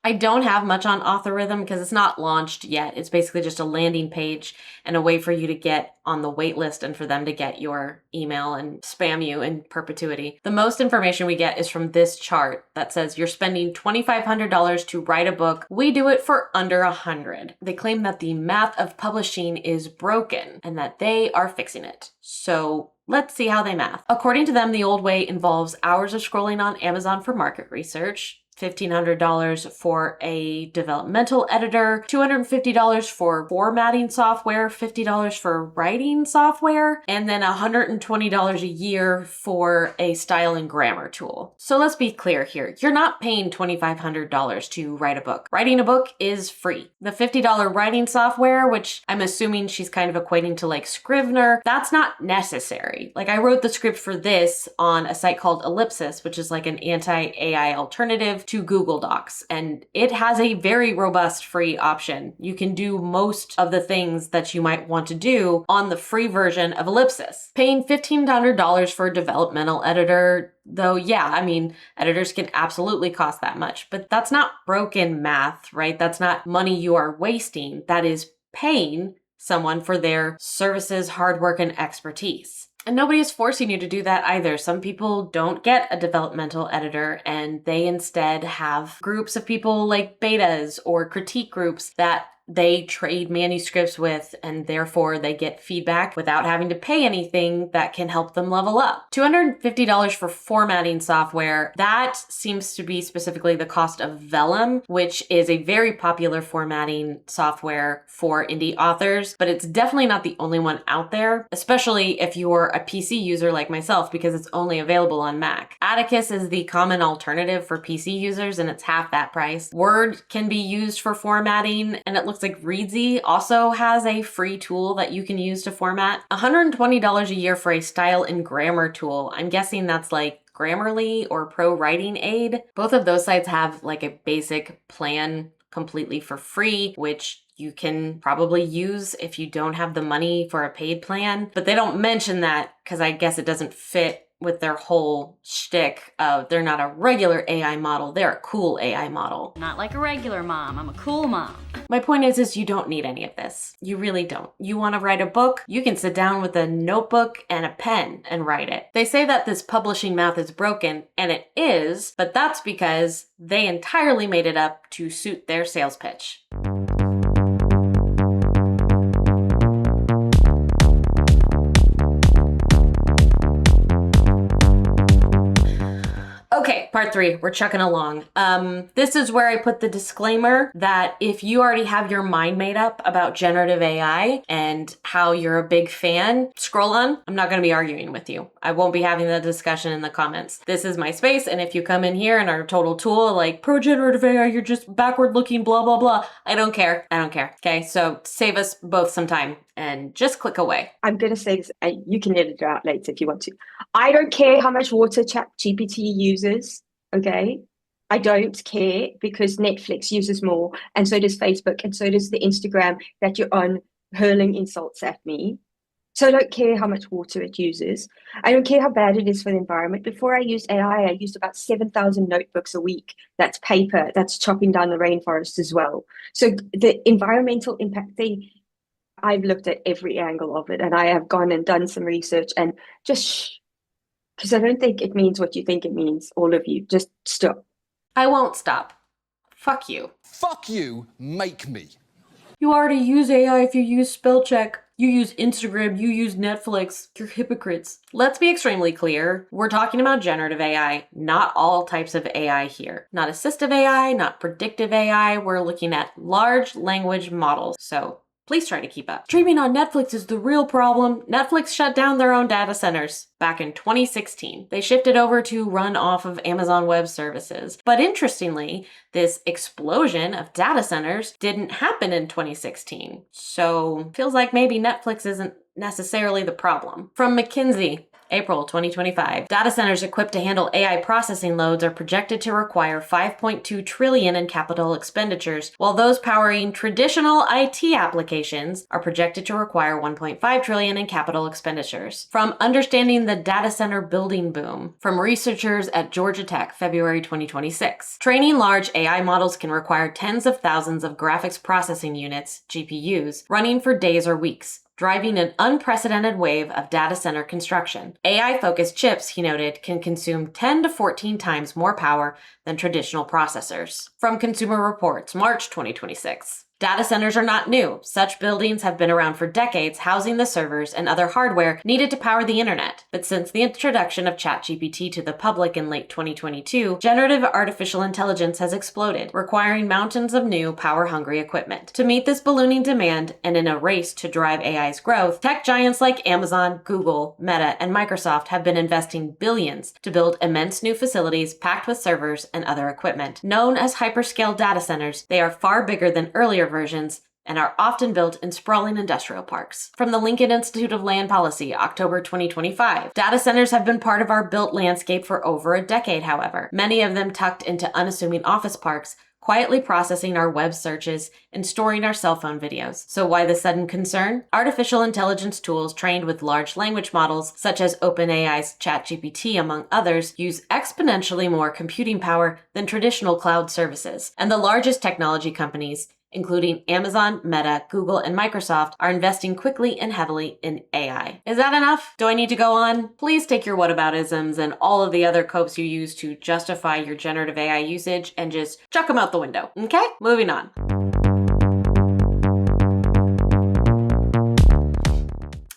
I don't have much on Author Rhythm because it's not launched yet. It's basically just a landing page and a way for you to get on the wait list and for them to get your email and spam you in perpetuity. The most information we get is from this chart that says you're spending $2,500 to write a book. We do it for under $100. They claim that the math of publishing is broken and that they are fixing it. So let's see how they math. According to them, the old way involves hours of scrolling on Amazon for market research, $1,500 for a developmental editor, $250 for formatting software, $50 for writing software, and then $120 a year for a style and grammar tool. So let's be clear here. You're not paying $2,500 to write a book. Writing a book is free. The $50 writing software, which I'm assuming she's kind of equating to like Scrivener, that's not necessary. Like I wrote the script for this on a site called Ellipsis, which is like an anti-AI alternative to Google Docs, and it has a very robust free option. You can do most of the things that you might want to do on the free version of Ellipsis. Paying $1,500 for a developmental editor, though, yeah, I mean, editors can absolutely cost that much, but that's not broken math, right? That's not money you are wasting. That is paying someone for their services, hard work, and expertise. And nobody is forcing you to do that either. Some people don't get a developmental editor and they instead have groups of people like betas or critique groups that they trade manuscripts with, and therefore they get feedback without having to pay anything that can help them level up. $250 for formatting software, that seems to be specifically the cost of Vellum, which is a very popular formatting software for indie authors, but it's definitely not the only one out there, especially if you're a PC user like myself, because it's only available on Mac. Atticus is the common alternative for PC users, and it's half that price. Word can be used for formatting, and it looks like Readsy also has a free tool that you can use to format. $120 a year for a style and grammar tool. I'm guessing that's like Grammarly or Pro Writing Aid. Both of those sites have like a basic plan completely for free, which you can probably use if you don't have the money for a paid plan. But they don't mention that because I guess it doesn't fit with their whole shtick of they're not a regular AI model, they're a cool AI model.
Not like a regular mom, I'm a cool mom.
My point is you don't need any of this. You really don't. You want to write a book, you can sit down with a notebook and a pen and write it. They say that this publishing math is broken, and it is, but that's because they entirely made it up to suit their sales pitch. Okay, Part 3, we're chucking along. This is where I put the disclaimer that if you already have your mind made up about generative AI and how you're a big fan, scroll on. I'm not going to be arguing with you. I won't be having the discussion in the comments. This is my space, and if you come in here and are a total tool, like, pro generative AI, you're just backward looking, blah, blah, blah. I don't care. I don't care. Okay, so save us both some time and just click away.
I'm going to say this, you can edit it out later if you want to. I don't care how much water ChatGPT uses, okay? I don't care because Netflix uses more, and so does Facebook, and so does the Instagram that you're on hurling insults at me. So I don't care how much water it uses. I don't care how bad it is for the environment. Before I used AI, I used about 7,000 notebooks a week. That's paper, that's chopping down the rainforest as well. So the environmental impact thing, I've looked at every angle of it, and I have gone and done some research, and just because I don't think it means what you think it means, all of you. Just stop.
I won't stop. Fuck you.
Fuck you, make me.
You already use AI if you use spell check. You use Instagram, you use Netflix. You're hypocrites. Let's be extremely clear. We're talking about generative AI, not all types of AI here. Not assistive AI, not predictive AI. We're looking at large language models. So please try to keep up. Streaming on Netflix is the real problem. Netflix shut down their own data centers back in 2016. They shifted over to run off of Amazon Web Services. But interestingly, this explosion of data centers didn't happen in 2016. So feels like maybe Netflix isn't necessarily the problem. From McKinsey, April 2025. Data centers equipped to handle AI processing loads are projected to require $5.2 trillion in capital expenditures, while those powering traditional IT applications are projected to require $1.5 trillion in capital expenditures. From Understanding the Data Center Building Boom, from researchers at Georgia Tech, February 2026. Training large AI models can require tens of thousands of graphics processing units, GPUs, running for days or weeks, driving an unprecedented wave of data center construction. AI-focused chips, he noted, can consume 10 to 14 times more power than traditional processors. From Consumer Reports, March 2026. Data centers are not new. Such buildings have been around for decades, housing the servers and other hardware needed to power the internet. But since the introduction of ChatGPT to the public in late 2022, generative artificial intelligence has exploded, requiring mountains of new, power-hungry equipment. To meet this ballooning demand, and in a race to drive AI's growth, tech giants like Amazon, Google, Meta, and Microsoft have been investing billions to build immense new facilities packed with servers and other equipment. Known as hyperscale data centers, they are far bigger than earlier versions and are often built in sprawling industrial parks. From the Lincoln Institute of Land Policy, October 2025. Data centers have been part of our built landscape for over a decade, however, many of them tucked into unassuming office parks, quietly processing our web searches and storing our cell phone videos. So why the sudden concern? Artificial intelligence tools trained with large language models, such as OpenAI's ChatGPT, among others, use exponentially more computing power than traditional cloud services. And the largest technology companies, including Amazon, Meta, Google, and Microsoft, are investing quickly and heavily in AI. Is that enough? Do I need to go on? Please take your whataboutisms and all of the other copes you use to justify your generative AI usage and just chuck them out the window. Okay? Moving on.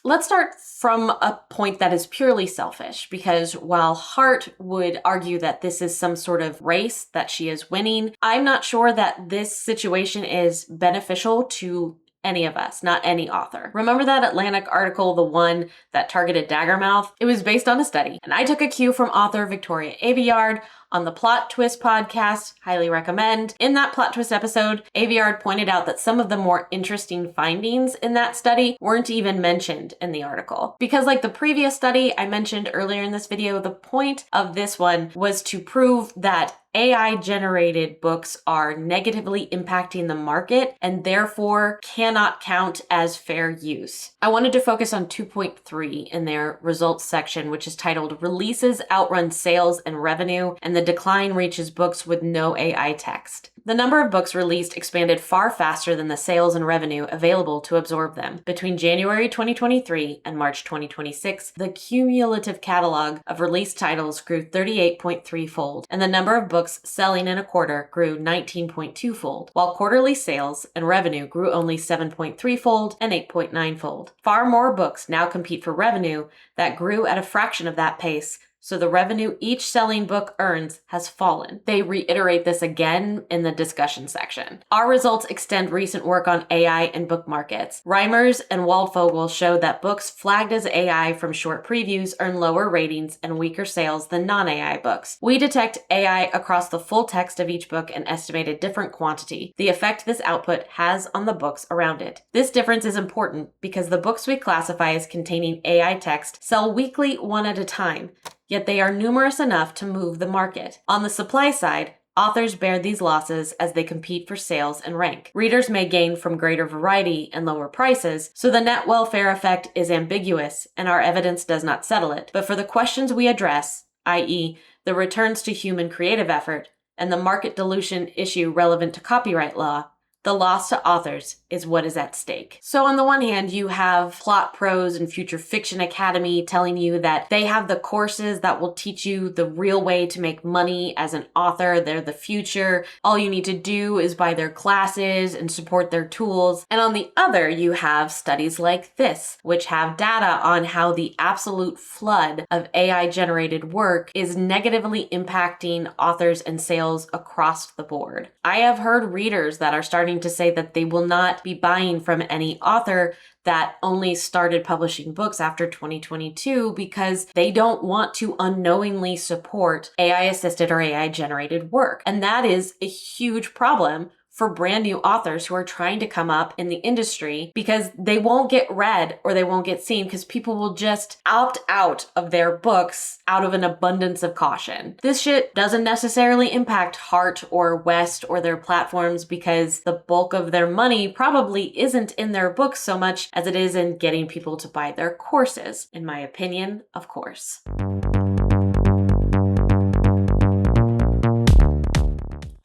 Let's start from a point that is purely selfish, because while Hart would argue that this is some sort of race that she is winning, I'm not sure that this situation is beneficial to any of us, not any author. Remember that Atlantic article, the one that targeted Daggermouth? It was based on a study, and I took a cue from author Victoria Aveyard on the Plot Twist podcast, highly recommend. In that Plot Twist episode, Aveyard pointed out that some of the more interesting findings in that study weren't even mentioned in the article. Because like the previous study I mentioned earlier in this video, the point of this one was to prove that AI-generated books are negatively impacting the market and therefore cannot count as fair use. I wanted to focus on 2.3 in their results section, which is titled Releases Outrun Sales and Revenue, and the Decline Reaches Books with No AI Text. The number of books released expanded far faster than the sales and revenue available to absorb them. Between January 2023 and March 2026, the cumulative catalog of released titles grew 38.3-fold, and the number of books selling in a quarter grew 19.2-fold, while quarterly sales and revenue grew only 7.3-fold and 8.9-fold. Far more books now compete for revenue that grew at a fraction of that pace so the revenue each selling book earns has fallen. They reiterate this again in the discussion section. Our results extend recent work on AI and book markets. Reimers and Waldfogel showed that books flagged as AI from short previews earn lower ratings and weaker sales than non-AI books. We detect AI across the full text of each book and estimate a different quantity, the effect this output has on the books around it. This difference is important because the books we classify as containing AI text sell weekly one at a time, yet they are numerous enough to move the market. On the supply side, authors bear these losses as they compete for sales and rank. Readers may gain from greater variety and lower prices, so the net welfare effect is ambiguous and our evidence does not settle it. But for the questions we address, i.e., the returns to human creative effort and the market dilution issue relevant to copyright law, the loss to authors is what is at stake. So on the one hand, you have PlotProse and Future Fiction Academy telling you that they have the courses that will teach you the real way to make money as an author. They're the future. All you need to do is buy their classes and support their tools. And on the other, you have studies like this, which have data on how the absolute flood of AI-generated work is negatively impacting authors and sales across the board. I have heard readers that are starting to say that they will not be buying from any author that only started publishing books after 2022 because they don't want to unknowingly support AI-assisted or AI-generated work. And that is a huge problem for brand new authors who are trying to come up in the industry because they won't get read or they won't get seen because people will just opt out of their books out of an abundance of caution. This shit doesn't necessarily impact Hart or West or their platforms because the bulk of their money probably isn't in their books so much as it is in getting people to buy their courses, in my opinion, of course.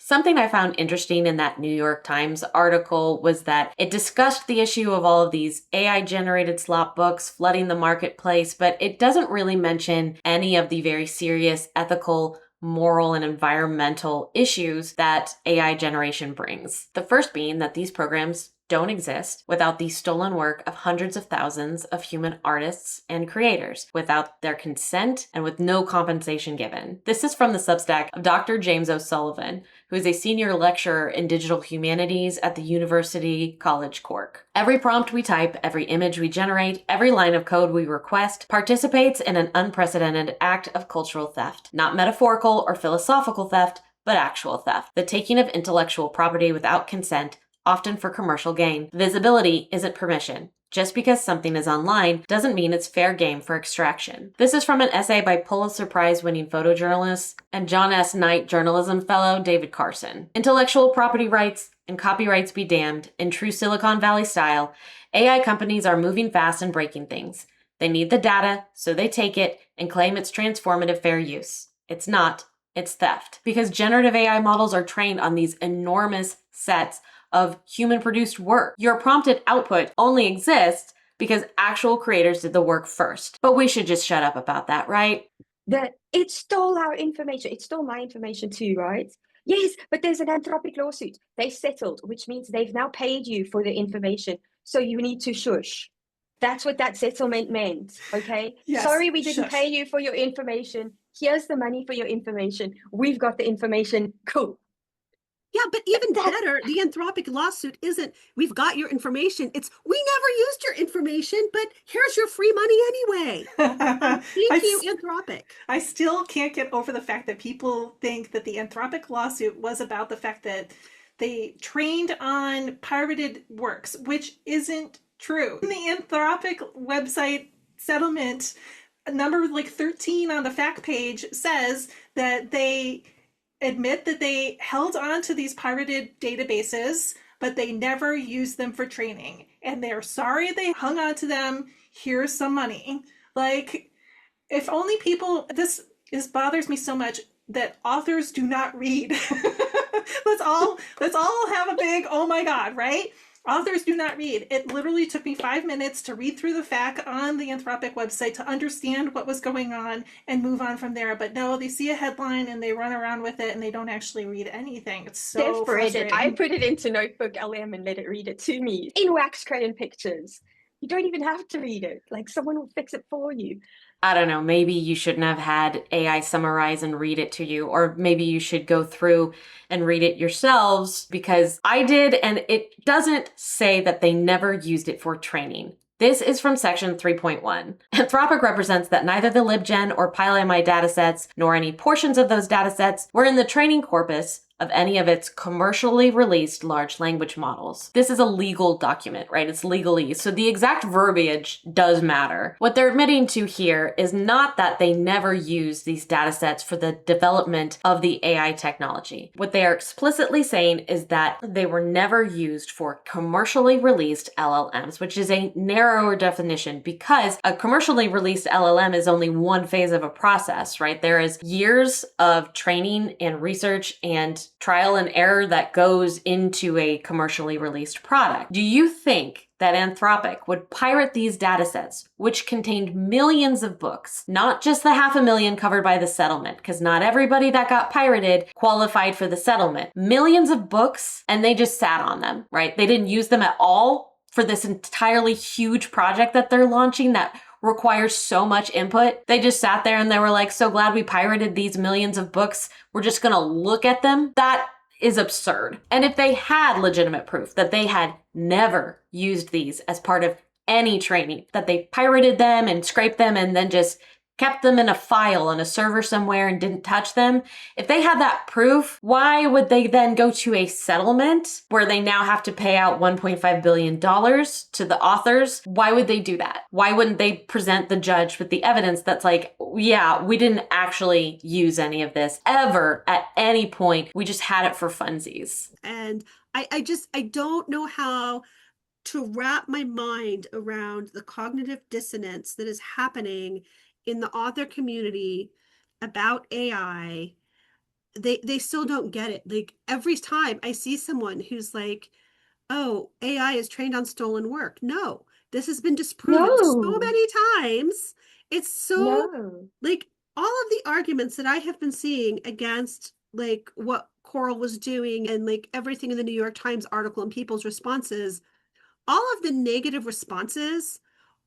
Something I found interesting in that New York Times article was that it discussed the issue of all of these AI-generated slop books flooding the marketplace, but it doesn't really mention any of the very serious ethical, moral, and environmental issues that AI generation brings. The first being that these programs don't exist without the stolen work of hundreds of thousands of human artists and creators, without their consent and with no compensation given. This is from the Substack of Dr. James O'Sullivan, who is a senior lecturer in digital humanities at the University College Cork. Every prompt we type, every image we generate, every line of code we request participates in an unprecedented act of cultural theft. Not metaphorical or philosophical theft, but actual theft. The taking of intellectual property without consent, often for commercial gain. Visibility isn't permission. Just because something is online doesn't mean it's fair game for extraction. This is from an essay by Pulitzer Prize-winning photojournalist and John S. Knight journalism fellow David Carson. Intellectual property rights and copyrights be damned. In true Silicon Valley style, AI companies are moving fast and breaking things. They need the data, so they take it and claim it's transformative fair use. It's not. It's theft. Because generative AI models are trained on these enormous sets of human-produced work. Your prompted output only exists because actual creators did the work first. But we should just shut up about that, right?
That it stole our information. It stole my information too, right? Yes, but there's an Anthropic lawsuit. They settled, which means they've now paid you for the information. So you need to shush. That's what that settlement meant, okay?
Yes,
sorry, we didn't
shush.
pay you for your information. Here's the money for your information. We've got the information. Cool.
Yeah, but even better, the Anthropic lawsuit isn't, we've got your information. It's, we never used your information, but here's your free money anyway. Thank you, Anthropic.
I still can't get over the fact that people think that the Anthropic lawsuit was about the fact that they trained on pirated works, which isn't true. The Anthropic website settlement, number like 13 on the fact page, says that they admit that they held on to these pirated databases, but they never used them for training. And they're sorry they hung on to them. Here's some money. Like, if only people, this bothers me so much that authors do not read. let's all have a big, oh my God, right? Authors do not read. It literally took me 5 minutes to read through the FAQ on the Anthropic website to understand what was going on and move on from there. But no, they see a headline and they run around with it and they don't actually read anything. It's so frustrating.
I put it into Notebook LM and let it read it to me in wax crayon pictures. You don't even have to read it. Like someone will fix it for you.
I don't know, maybe you shouldn't have had AI summarize and read it to you, or maybe you should go through and read it yourselves, because I did, and it doesn't say that they never used it for training. This is from section 3.1. Anthropic represents that neither the LibGen or PyLMI datasets, nor any portions of those datasets, were in the training corpus of any of its commercially released large language models. This is a legal document, right? It's legalese, so the exact verbiage does matter. What they're admitting to here is not that they never used these datasets for the development of the AI technology. What they are explicitly saying is that they were never used for commercially released LLMs, which is a narrower definition because a commercially released LLM is only one phase of a process, right? There is years of training and research and trial and error that goes into a commercially released product. Do you think that Anthropic would pirate these datasets, which contained millions of books, not just the 500,000 covered by the settlement, because not everybody that got pirated qualified for the settlement. Millions of books, and they just sat on them, right? They didn't use them at all for this entirely huge project that they're launching that requires so much input. They just sat there and they were like, so glad we pirated these millions of books. We're just gonna look at them. That is absurd. And if they had legitimate proof that they had never used these as part of any training, that they pirated them and scraped them and then just kept them in a file on a server somewhere and didn't touch them, if they had that proof, why would they then go to a settlement where they now have to pay out $1.5 billion to the authors? Why would they do that? Why wouldn't they present the judge with the evidence that's like, yeah, we didn't actually use any of this ever at any point. We just had it for funsies.
And I don't know how to wrap my mind around the cognitive dissonance that is happening in the author community about AI. They still don't get it. Like every time I see someone who's like, oh, AI is trained on stolen work. No, this has been disproven so many times. It's so like all of the arguments that I have been seeing against like what Coral was doing and like everything in the New York Times article and people's responses, all of the negative responses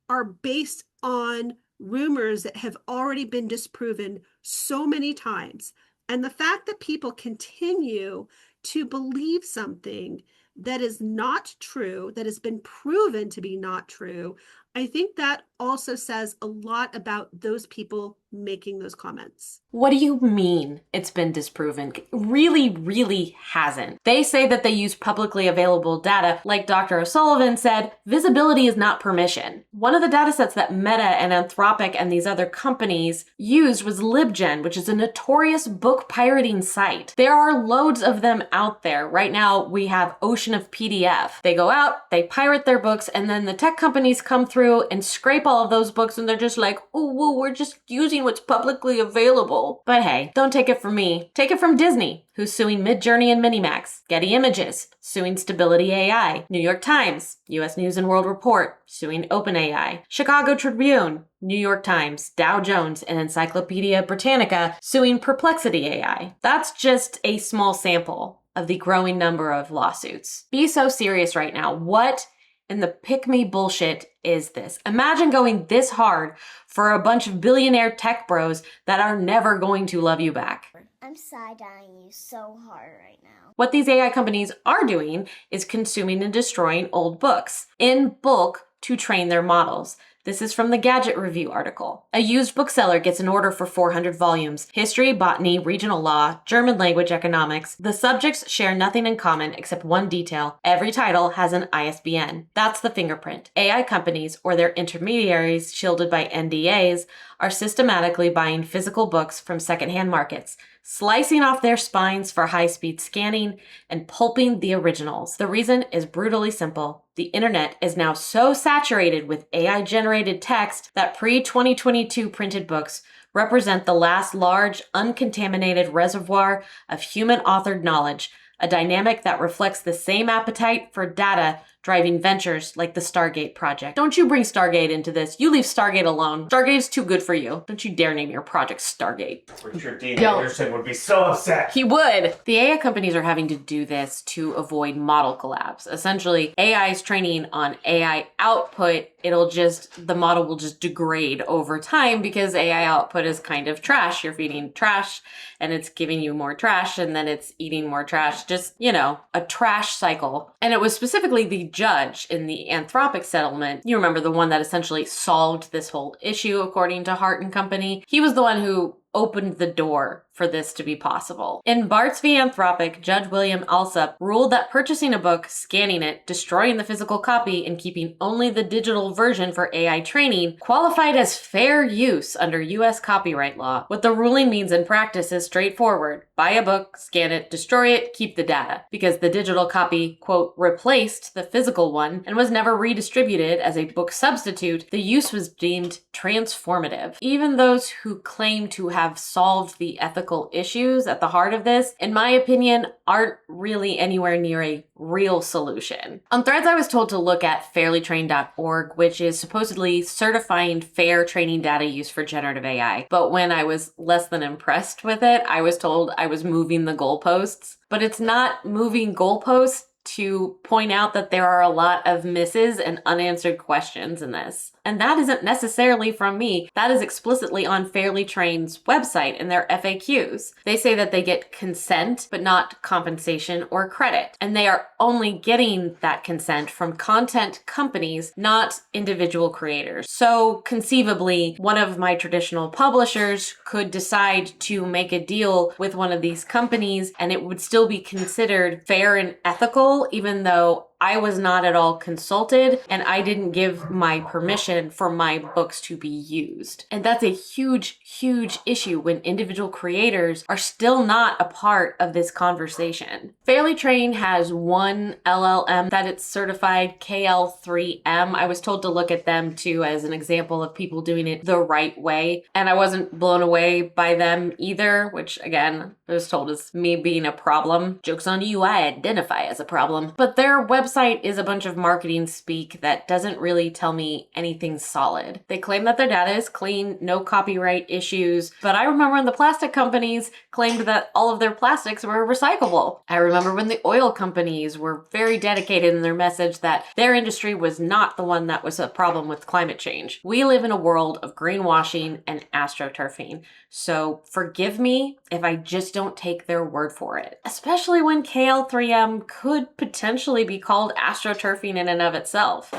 are based on rumors that have already been disproven so many times. And the fact that people continue to believe something that is not true, that has been proven to be not true, I think that also says a lot about those people making those comments.
What do you mean it's been disproven? Really, really hasn't. They say that they use publicly available data. Like Dr. O'Sullivan said, visibility is not permission. One of the datasets that Meta and Anthropic and these other companies used was LibGen, which is a notorious book pirating site. There are loads of them out there. Right now, we have Ocean of PDF. They go out, they pirate their books, and then the tech companies come through and scrape all of those books, and they're just like, oh, well, we're just using what's publicly available. But hey, don't take it from me. Take it from Disney, who's suing Midjourney and Minimax, Getty Images, suing Stability AI, New York Times, US News and World Report, suing OpenAI, Chicago Tribune, New York Times, Dow Jones, and Encyclopedia Britannica suing Perplexity AI. That's just a small sample of the growing number of lawsuits. Be so serious right now. What in the pick-me bullshit is this? Imagine going this hard for a bunch of billionaire tech bros that are never going to love you back.
I'm side-eyeing you so hard right now.
What these AI companies are doing is consuming and destroying old books in bulk to train their models. This is from the Gadget Review article. A used bookseller gets an order for 400 volumes. History, botany, regional law, German language, economics. The subjects share nothing in common except one detail. Every title has an ISBN. That's the fingerprint. AI companies, or their intermediaries shielded by NDAs, are systematically buying physical books from secondhand markets, slicing off their spines for high-speed scanning, and pulping the originals. The reason is brutally simple. The internet is now so saturated with AI-generated text that pre-2022 printed books represent the last large, uncontaminated reservoir of human-authored knowledge, a dynamic that reflects the same appetite for data driving ventures like the Stargate project. Don't you bring Stargate into this. You leave Stargate alone. Stargate's too good for you. Don't you dare name your project Stargate.
Richard Dean Anderson would be so upset.
He would. The AI companies are having to do this to avoid model collapse. Essentially, AI is training on AI output. The model will just degrade over time because AI output is kind of trash. You're feeding trash and it's giving you more trash and then it's eating more trash. Just, a trash cycle. And it was specifically the judge in the Anthropic settlement. You remember the one that essentially solved this whole issue according to Hart and Company. He was the one who opened the door for this to be possible. In Bart's v. Anthropic, Judge William Alsup ruled that purchasing a book, scanning it, destroying the physical copy, and keeping only the digital version for AI training qualified as fair use under U.S. copyright law. What the ruling means in practice is straightforward. Buy a book, scan it, destroy it, keep the data. Because the digital copy, quote, replaced the physical one and was never redistributed as a book substitute, the use was deemed transformative. Even those who claim to have solved the ethical issues at the heart of this, in my opinion, aren't really anywhere near a real solution. On Threads, I was told to look at fairlytrained.org, which is supposedly certifying fair training data use for generative AI. But when I was less than impressed with it, I was told I was moving the goalposts. But it's not moving goalposts to point out that there are a lot of misses and unanswered questions in this. And that isn't necessarily from me. That is explicitly on Fairly Trained's website in their FAQs. They say that they get consent, but not compensation or credit. And they are only getting that consent from content companies, not individual creators. So conceivably, one of my traditional publishers could decide to make a deal with one of these companies and it would still be considered fair and ethical, even though I was not at all consulted and I didn't give my permission for my books to be used. And that's a huge, huge issue when individual creators are still not a part of this conversation. Fairly Trained has one LLM that it's certified, KL3M. I was told to look at them too as an example of people doing it the right way. And I wasn't blown away by them either, which again, I was told is me being a problem. Joke's on you, I identify as a problem. But their website is a bunch of marketing speak that doesn't really tell me anything solid. They claim that their data is clean, no copyright issues, but I remember when the plastic companies claimed that all of their plastics were recyclable. I remember when the oil companies were very dedicated in their message that their industry was not the one that was a problem with climate change. We live in a world of greenwashing and astroturfing, so forgive me if I just don't take their word for it, especially when KL3M could potentially be called astroturfing in and of itself.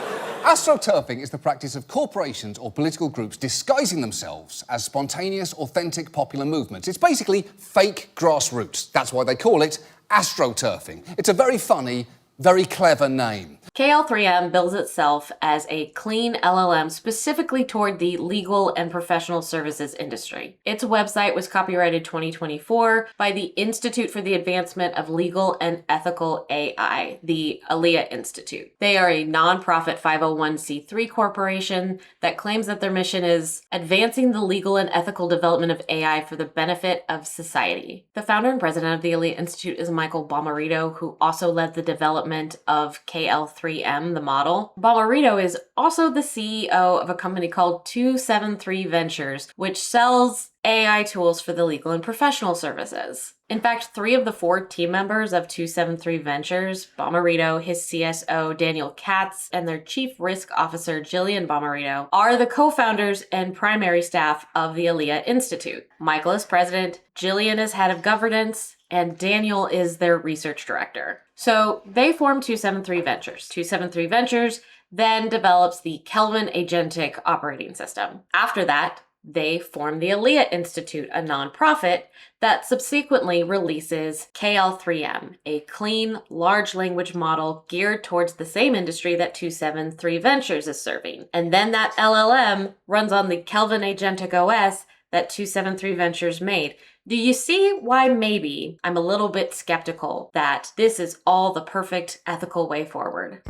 Astroturfing is the practice of corporations or political groups disguising themselves as spontaneous, authentic popular movements. It's basically fake grassroots. That's why they call it astroturfing. It's a very funny, very clever name.
KL3M bills itself as a clean LLM specifically toward the legal and professional services industry. Its website was copyrighted 2024 by the Institute for the Advancement of Legal and Ethical AI, the ALIA Institute. They are a nonprofit 501c3 corporation that claims that their mission is advancing the legal and ethical development of AI for the benefit of society. The founder and president of the ALIA Institute is Michael Bomarito, who also led the development of KL3M, the model. Bomarito is also the CEO of a company called 273 Ventures, which sells AI tools for the legal and professional services. In fact, 3 of the 4 team members of 273 Ventures, Bomarito, his CSO, Daniel Katz, and their chief risk officer, Jillian Bomarito, are the co-founders and primary staff of the ALIA Institute. Michael is president, Jillian is head of governance, and Daniel is their research director. So they formed 273 Ventures. 273 Ventures then develops the Kelvin Agentic operating system. After that, they form the ALIA Institute, a nonprofit that subsequently releases KL3M, a clean, large language model geared towards the same industry that 273 Ventures is serving. And then that LLM runs on the Kelvin Agentic OS that 273 Ventures made. Do you see why maybe I'm a little bit skeptical that this is all the perfect ethical way forward?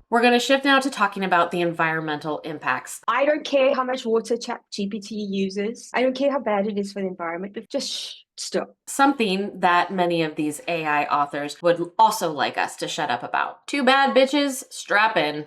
We're going to shift now to talking about the environmental impacts.
I don't care how much water ChatGPT uses. I don't care how bad it is for the environment, but just Stop.
Something that many of these AI authors would also like us to shut up about. Too bad, bitches. Strap in.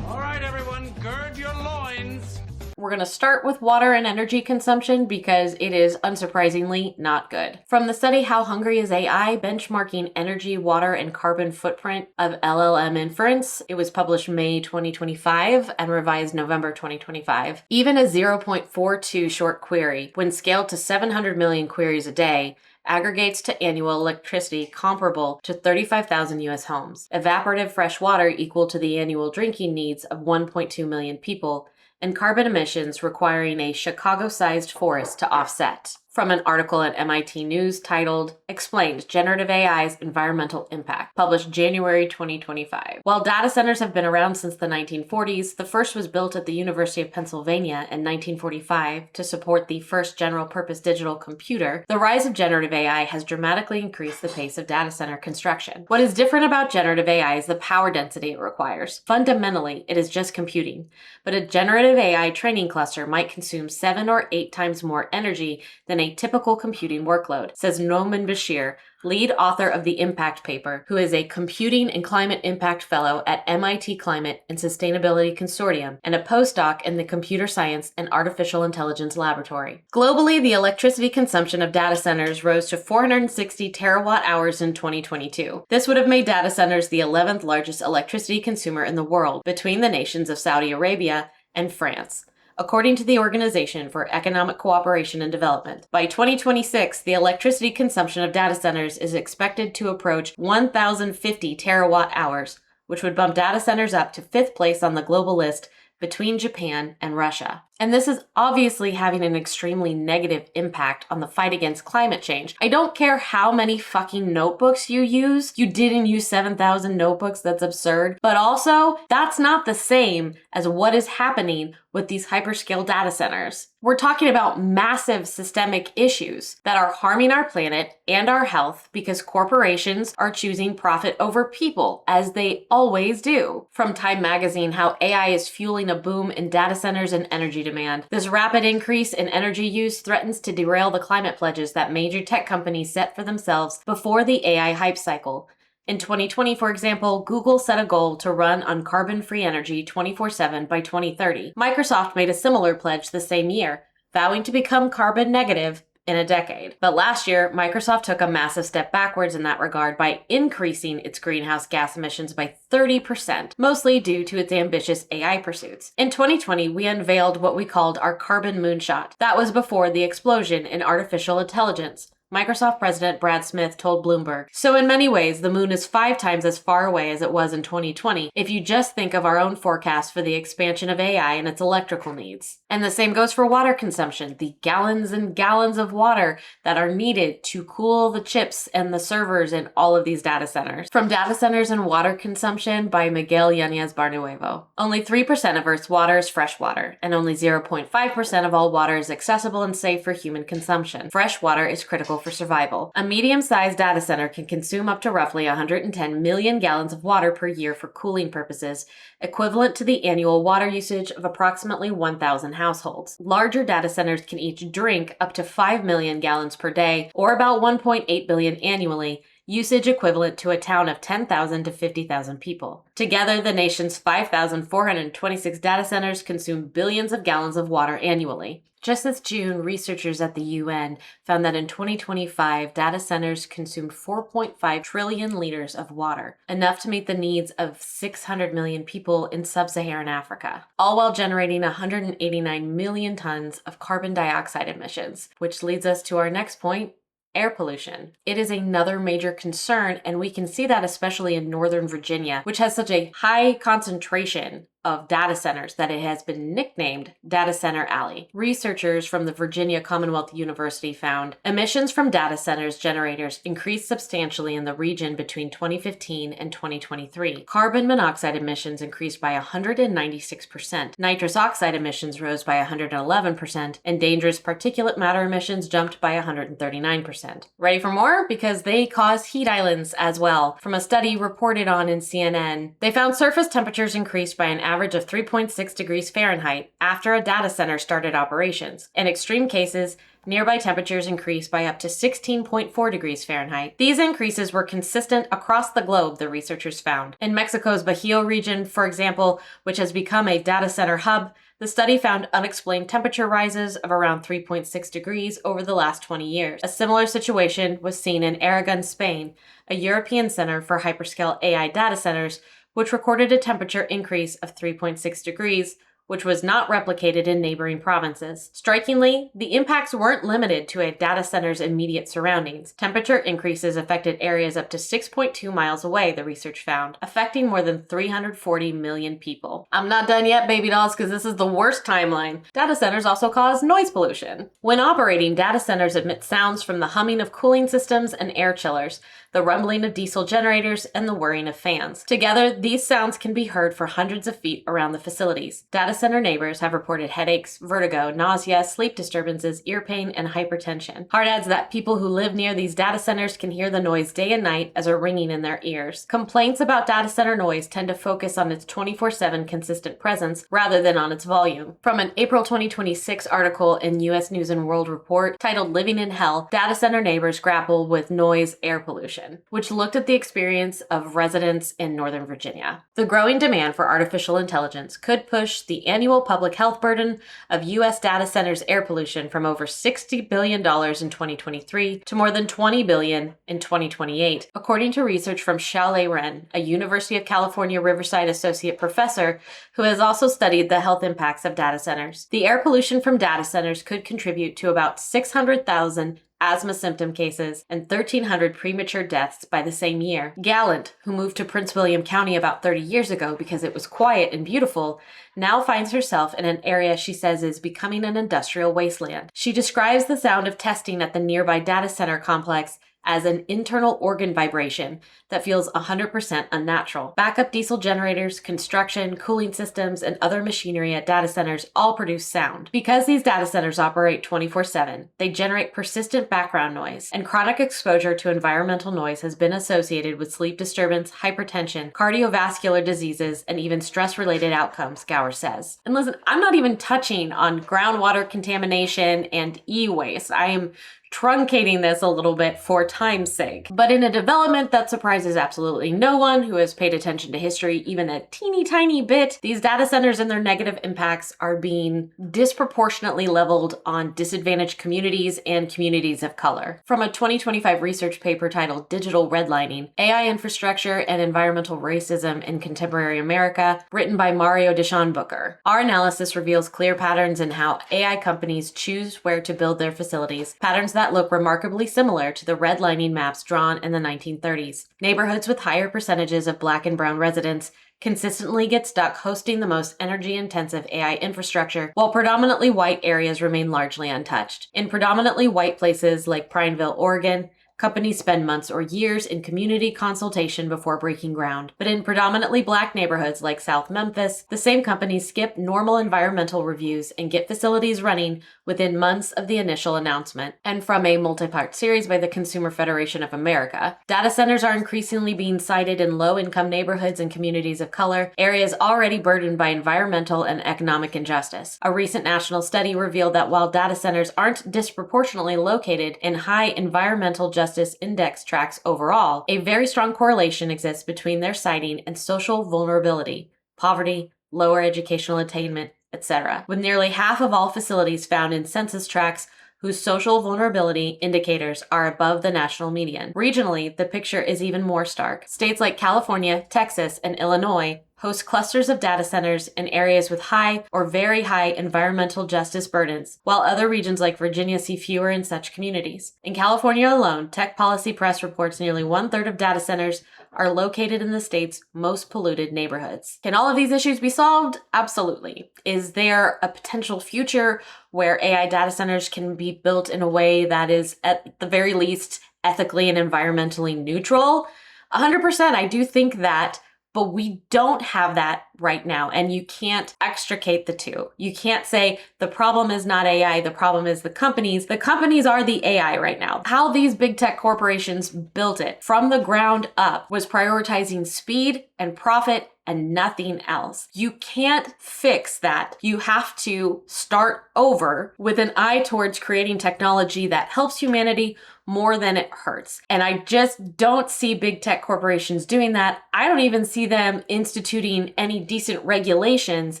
All right, everyone, gird your loins.
We're going to start with water and energy consumption because it is unsurprisingly not good. From the study How Hungry is AI? Benchmarking energy, water, and carbon footprint of LLM inference, it was published May 2025 and revised November 2025. Even a 0.42 short query, when scaled to 700 million queries a day, aggregates to annual electricity comparable to 35,000 US homes, evaporative fresh water equal to the annual drinking needs of 1.2 million people, and carbon emissions requiring a Chicago-sized forest to offset. From an article at MIT News titled, Explained, Generative AI's Environmental Impact, published January 2025. While data centers have been around since the 1940s, the first was built at the University of Pennsylvania in 1945 to support the first general-purpose digital computer. The rise of generative AI has dramatically increased the pace of data center construction. What is different about generative AI is the power density it requires. Fundamentally, it is just computing, but a generative AI training cluster might consume 7 or 8 times more energy than a typical computing workload, says Noman Bashir, lead author of the Impact Paper, who is a Computing and Climate Impact Fellow at MIT Climate and Sustainability Consortium and a postdoc in the Computer Science and Artificial Intelligence Laboratory. Globally, the electricity consumption of data centers rose to 460 terawatt hours in 2022. This would have made data centers the 11th largest electricity consumer in the world, between the nations of Saudi Arabia and France, according to the Organization for Economic Cooperation and Development. By 2026, the electricity consumption of data centers is expected to approach 1,050 terawatt hours, which would bump data centers up to 5th place on the global list between Japan and Russia. And this is obviously having an extremely negative impact on the fight against climate change. I don't care how many fucking notebooks you use. You didn't use 7,000 notebooks, that's absurd. But also, that's not the same as what is happening with these hyperscale data centers. We're talking about massive systemic issues that are harming our planet and our health because corporations are choosing profit over people, as they always do. From Time Magazine, how AI is fueling a boom in data centers and energy demand. This rapid increase in energy use threatens to derail the climate pledges that major tech companies set for themselves before the AI hype cycle. In 2020, for example, Google set a goal to run on carbon-free energy 24/7 by 2030. Microsoft made a similar pledge the same year, vowing to become carbon negative in a decade. But last year, Microsoft took a massive step backwards in that regard by increasing its greenhouse gas emissions by 30%, mostly due to its ambitious AI pursuits. In 2020, we unveiled what we called our carbon moonshot. That was before the explosion in artificial intelligence. Microsoft President Brad Smith told Bloomberg. So in many ways, the moon is 5 times as far away as it was in 2020, if you just think of our own forecast for the expansion of AI and its electrical needs. And the same goes for water consumption, the gallons and gallons of water that are needed to cool the chips and the servers in all of these data centers. From Data Centers and Water Consumption by Miguel Yanez Barnuevo. Only 3% of Earth's water is fresh water, and only 0.5% of all water is accessible and safe for human consumption. Fresh water is critical for survival. A medium-sized data center can consume up to roughly 110 million gallons of water per year for cooling purposes, equivalent to the annual water usage of approximately 1,000 households. Larger data centers can each drink up to 5 million gallons per day, or about 1.8 billion annually, usage equivalent to a town of 10,000 to 50,000 people. Together, the nation's 5,426 data centers consume billions of gallons of water annually. Just this June, researchers at the UN found that in 2025, data centers consumed 4.5 trillion liters of water, enough to meet the needs of 600 million people in sub-Saharan Africa, all while generating 189 million tons of carbon dioxide emissions, which leads us to our next point, air pollution. It is another major concern, and we can see that especially in Northern Virginia, which has such a high concentration of data centers that it has been nicknamed Data Center Alley. Researchers from the Virginia Commonwealth University found emissions from data centers generators increased substantially in the region between 2015 and 2023. Carbon monoxide emissions increased by 196%. Nitrous oxide emissions rose by 111%, and dangerous particulate matter emissions jumped by 139%. Ready for more? Because they cause heat islands as well. From a study reported on in CNN, they found surface temperatures increased by an average average of 3.6 degrees Fahrenheit after a data center started operations. In extreme cases, nearby temperatures increased by up to 16.4 degrees Fahrenheit. These increases were consistent across the globe, the researchers found. In Mexico's Bajío region, for example, which has become a data center hub, the study found unexplained temperature rises of around 3.6 degrees over the last 20 years. A similar situation was seen in Aragon, Spain, a European center for hyperscale AI data centers, which recorded a temperature increase of 3.6 degrees, which was not replicated in neighboring provinces. Strikingly, the impacts weren't limited to a data center's immediate surroundings. Temperature increases affected areas up to 6.2 miles away, the research found, affecting more than 340 million people. I'm not done yet, baby dolls, because this is the worst timeline. Data centers also cause noise pollution. When operating, data centers emit sounds from the humming of cooling systems and air chillers, the rumbling of diesel generators, and the whirring of fans. Together, these sounds can be heard for hundreds of feet around the facilities. Data center neighbors have reported headaches, vertigo, nausea, sleep disturbances, ear pain, and hypertension. Hart adds that people who live near these data centers can hear the noise day and night as a ringing in their ears. Complaints about data center noise tend to focus on its 24/7 consistent presence rather than on its volume. From an April 2026 article in U.S. News & World Report titled Living in Hell, Data Center Neighbors Grapple with Noise Air Pollution, which looked at the experience of residents in Northern Virginia. The growing demand for artificial intelligence could push the annual public health burden of U.S. data centers' air pollution from over $60 billion in 2023 to more than $20 billion in 2028, according to research from Xiaolei Ren, a University of California Riverside associate professor who has also studied the health impacts of data centers. The air pollution from data centers could contribute to about 600,000 asthma symptom cases and 1,300 premature deaths by the same year. Gallant, who moved to Prince William County about 30 years ago because it was quiet and beautiful, now finds herself in an area she says is becoming an industrial wasteland. She describes the sound of testing at the nearby data center complex as an internal organ vibration that feels 100% unnatural. Backup diesel generators, construction, cooling systems, and other machinery at data centers all produce sound. Because these data centers operate 24/7, they generate persistent background noise, and chronic exposure to environmental noise has been associated with sleep disturbance, hypertension, cardiovascular diseases, and even stress-related outcomes, Gower says. And listen, I'm not even touching on groundwater contamination and e-waste. I am truncating this a little bit for time's sake. But in a development that surprises absolutely no one who has paid attention to history even a teeny tiny bit, these data centers and their negative impacts are being disproportionately leveled on disadvantaged communities and communities of color. From a 2025 research paper titled Digital Redlining, AI Infrastructure and Environmental Racism in Contemporary America, written by Mario Deshawn Booker. Our analysis reveals clear patterns in how AI companies choose where to build their facilities, patterns that look remarkably similar to the redlining maps drawn in the 1930s. Neighborhoods with higher percentages of Black and brown residents consistently get stuck hosting the most energy-intensive AI infrastructure, while predominantly white areas remain largely untouched. In predominantly white places like Prineville, Oregon, companies spend months or years in community consultation before breaking ground. But in predominantly Black neighborhoods like South Memphis, the same companies skip normal environmental reviews and get facilities running within months of the initial announcement. And from a multi-part series by the Consumer Federation of America, data centers are increasingly being sited in low-income neighborhoods and communities of color, areas already burdened by environmental and economic injustice. A recent national study revealed that while data centers aren't disproportionately located in high environmental justice index tracts overall, a very strong correlation exists between their siting and social vulnerability, poverty, lower educational attainment, etc., with nearly half of all facilities found in census tracts whose social vulnerability indicators are above the national median. Regionally, the picture is even more stark. States like California, Texas, and Illinois host clusters of data centers in areas with high or very high environmental justice burdens, while other regions like Virginia see fewer in such communities. In California alone, Tech Policy Press reports nearly 1/3 of data centers are located in the state's most polluted neighborhoods. Can all of these issues be solved? Absolutely. Is there a potential future where AI data centers can be built in a way that is, at the very least, ethically and environmentally neutral? 100%, I do think that. But we don't have that right now, and you can't extricate the two. You can't say the problem is not AI, the problem is the companies. The companies are the AI right now. How these big tech corporations built it from the ground up was prioritizing speed and profit and nothing else. You can't fix that. You have to start over with an eye towards creating technology that helps humanity more than it hurts. And I just don't see big tech corporations doing that. I don't even see them instituting any decent regulations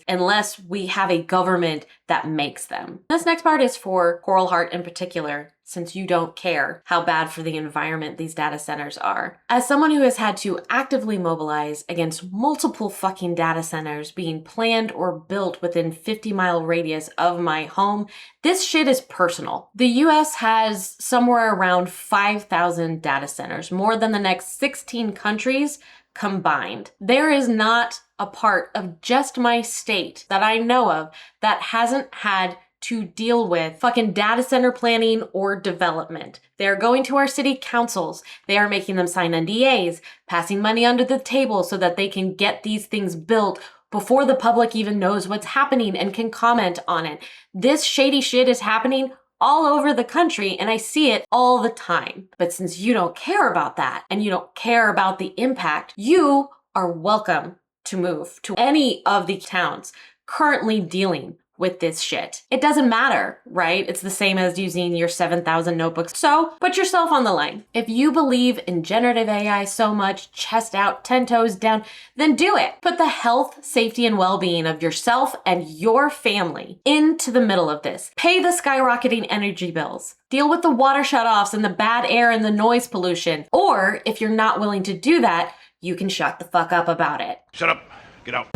unless we have a government that makes them. This next part is for Coral Hart in particular, since you don't care how bad for the environment these data centers are. As someone who has had to actively mobilize against multiple fucking data centers being planned or built within 50-mile radius of my home, this shit is personal. The US has somewhere around 5,000 data centers, more than the next 16 countries combined. There is not a part of just my state that I know of that hasn't had to deal with fucking data center planning or development. They're going to our city councils. They are making them sign NDAs, passing money under the table so that they can get these things built before the public even knows what's happening and can comment on it. This shady shit is happening all over the country, and I see it all the time. But since you don't care about that and you don't care about the impact, you are welcome to move to any of the towns currently dealing with this shit. It doesn't matter, right? It's the same as using your 7,000 notebooks. So put yourself on the line. If you believe in generative AI so much, chest out, 10 toes down, then do it. Put the health, safety, and well-being of yourself and your family into the middle of this. Pay the skyrocketing energy bills. Deal with the water shutoffs and the bad air and the noise pollution. Or if you're not willing to do that, you can shut the fuck up about it.
Shut up. Get out.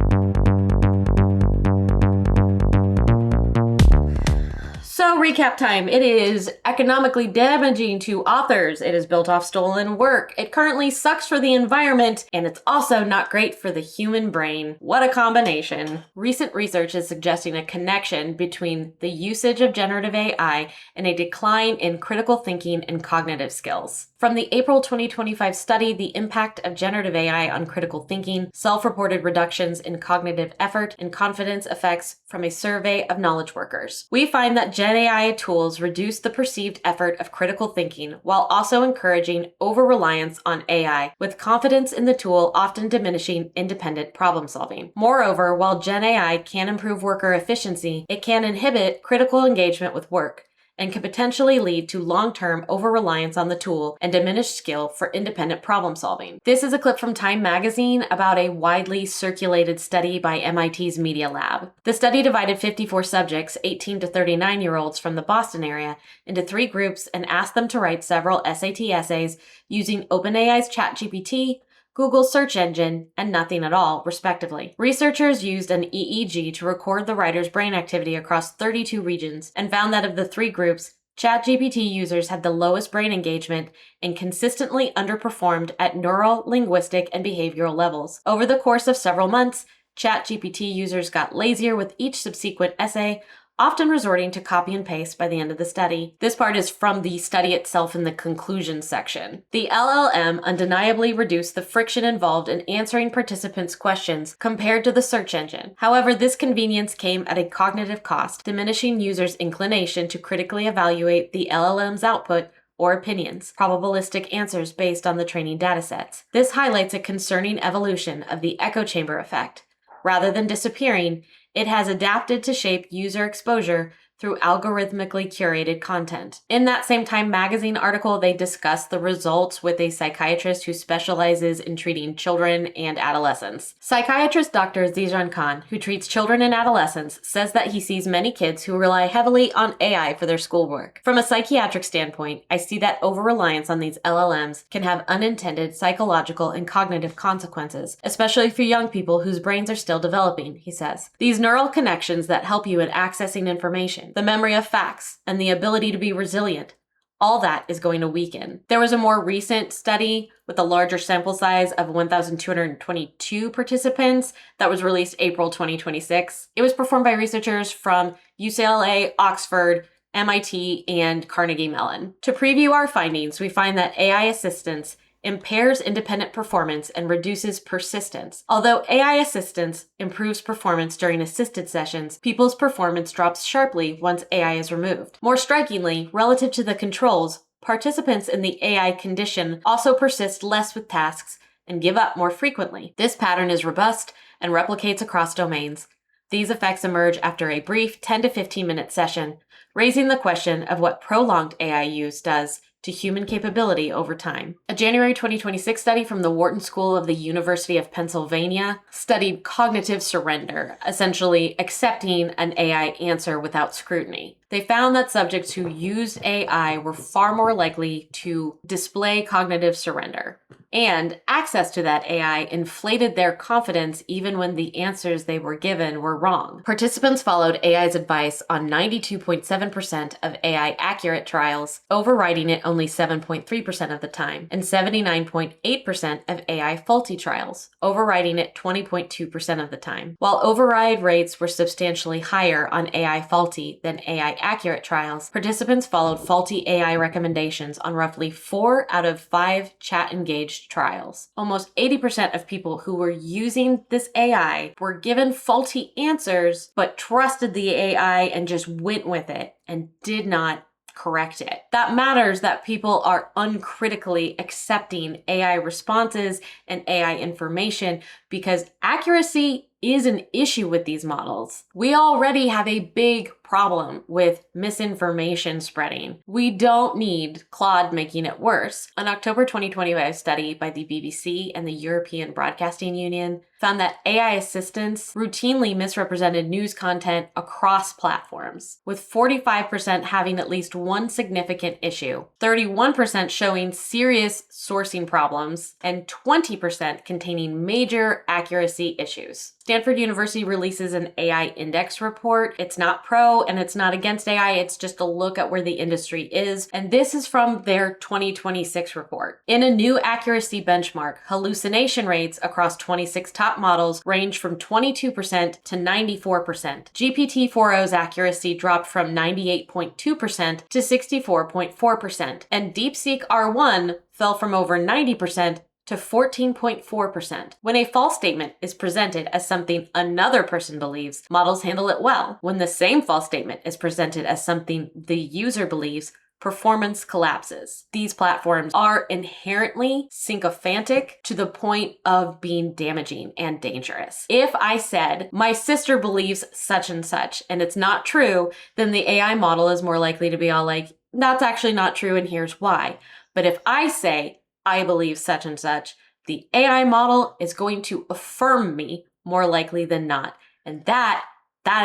So recap time. It is economically damaging to authors. It is built off stolen work. It currently sucks for the environment, and it's also not great for the human brain. What a combination. Recent research is suggesting a connection between the usage of generative AI and a decline in critical thinking and cognitive skills. From the April 2025 study, The Impact of Generative AI on Critical Thinking, Self-Reported Reductions in Cognitive Effort and Confidence Effects from a Survey of Knowledge Workers, we find that Gen AI tools reduce the perceived effort of critical thinking while also encouraging over-reliance on AI, with confidence in the tool often diminishing independent problem-solving. Moreover, while Gen AI can improve worker efficiency, it can inhibit critical engagement with work, and can potentially lead to long-term over-reliance on the tool and diminished skill for independent problem-solving. This is a clip from Time magazine about a widely circulated study by MIT's Media Lab. The study divided 54 subjects, 18 to 39-year-olds from the Boston area, into 3 groups and asked them to write several SAT essays using OpenAI's ChatGPT, Google's search engine, and nothing at all, respectively. Researchers used an EEG to record the writer's brain activity across 32 regions and found that of the 3 groups, ChatGPT users had the lowest brain engagement and consistently underperformed at neural, linguistic, and behavioral levels. Over the course of several months, ChatGPT users got lazier with each subsequent essay, often resorting to copy and paste by the end of the study. This part is from the study itself in the conclusion section. The LLM undeniably reduced the friction involved in answering participants' questions compared to the search engine. However, this convenience came at a cognitive cost, diminishing users' inclination to critically evaluate the LLM's output or opinions, probabilistic answers based on the training datasets. This highlights a concerning evolution of the echo chamber effect. Rather than disappearing, it has adapted to shape user exposure through algorithmically curated content. In that same Time magazine article, they discuss the results with a psychiatrist who specializes in treating children and adolescents. Psychiatrist Dr. Zijan Khan, who treats children and adolescents, says that he sees many kids who rely heavily on AI for their schoolwork. From a psychiatric standpoint, I see that over-reliance on these LLMs can have unintended psychological and cognitive consequences, especially for young people whose brains are still developing, he says. These neural connections that help you in accessing information, the memory of facts, and the ability to be resilient, all that is going to weaken. There was a more recent study with a larger sample size of 1,222 participants that was released April 2026. It was performed by researchers from UCLA, Oxford, MIT, and Carnegie Mellon. To preview our findings, we find that AI assistance impairs independent performance and reduces persistence. Although AI assistance improves performance during assisted sessions, people's performance drops sharply once AI is removed. More strikingly, relative to the controls, participants in the AI condition also persist less with tasks and give up more frequently. This pattern is robust and replicates across domains. These effects emerge after a brief 10 to 15 minute session, raising the question of what prolonged AI use does to human capability over time. A January 2026 study from the Wharton School of the University of Pennsylvania studied cognitive surrender, essentially accepting an AI answer without scrutiny. They found that subjects who used AI were far more likely to display cognitive surrender. And access to that AI inflated their confidence even when the answers they were given were wrong. Participants followed AI's advice on 92.7% of AI accurate trials, overriding it only 7.3% of the time, and 79.8% of AI faulty trials, overriding it 20.2% of the time. While override rates were substantially higher on AI faulty than AI accurate trials, participants followed faulty AI recommendations on roughly 4 out of 5 chat-engaged trials. Almost 80% of people who were using this AI were given faulty answers, but trusted the AI and just went with it and did not correct it. That matters that people are uncritically accepting AI responses and AI information because accuracy is an issue with these models. We already have a big problem with misinformation spreading. We don't need Claude making it worse. An October 2025 study by the BBC and the European Broadcasting Union found that AI assistants routinely misrepresented news content across platforms, with 45% having at least one significant issue, 31% showing serious sourcing problems, and 20% containing major accuracy issues. Stanford University releases an AI index report. It's not pro and it's not against AI. It's just a look at where the industry is. And this is from their 2026 report. In a new accuracy benchmark, hallucination rates across 26 top models range from 22% to 94%. GPT-4o's accuracy dropped from 98.2% to 64.4%. And DeepSeek R1 fell from over 90% to 14.4%. When a false statement is presented as something another person believes, models handle it well. When the same false statement is presented as something the user believes, performance collapses. These platforms are inherently sycophantic to the point of being damaging and dangerous. If I said, my sister believes such and such, and it's not true, then the AI model is more likely to be all like, that's actually not true and here's why. But if I say, I believe such and such, the AI model is going to affirm me more likely than not. And that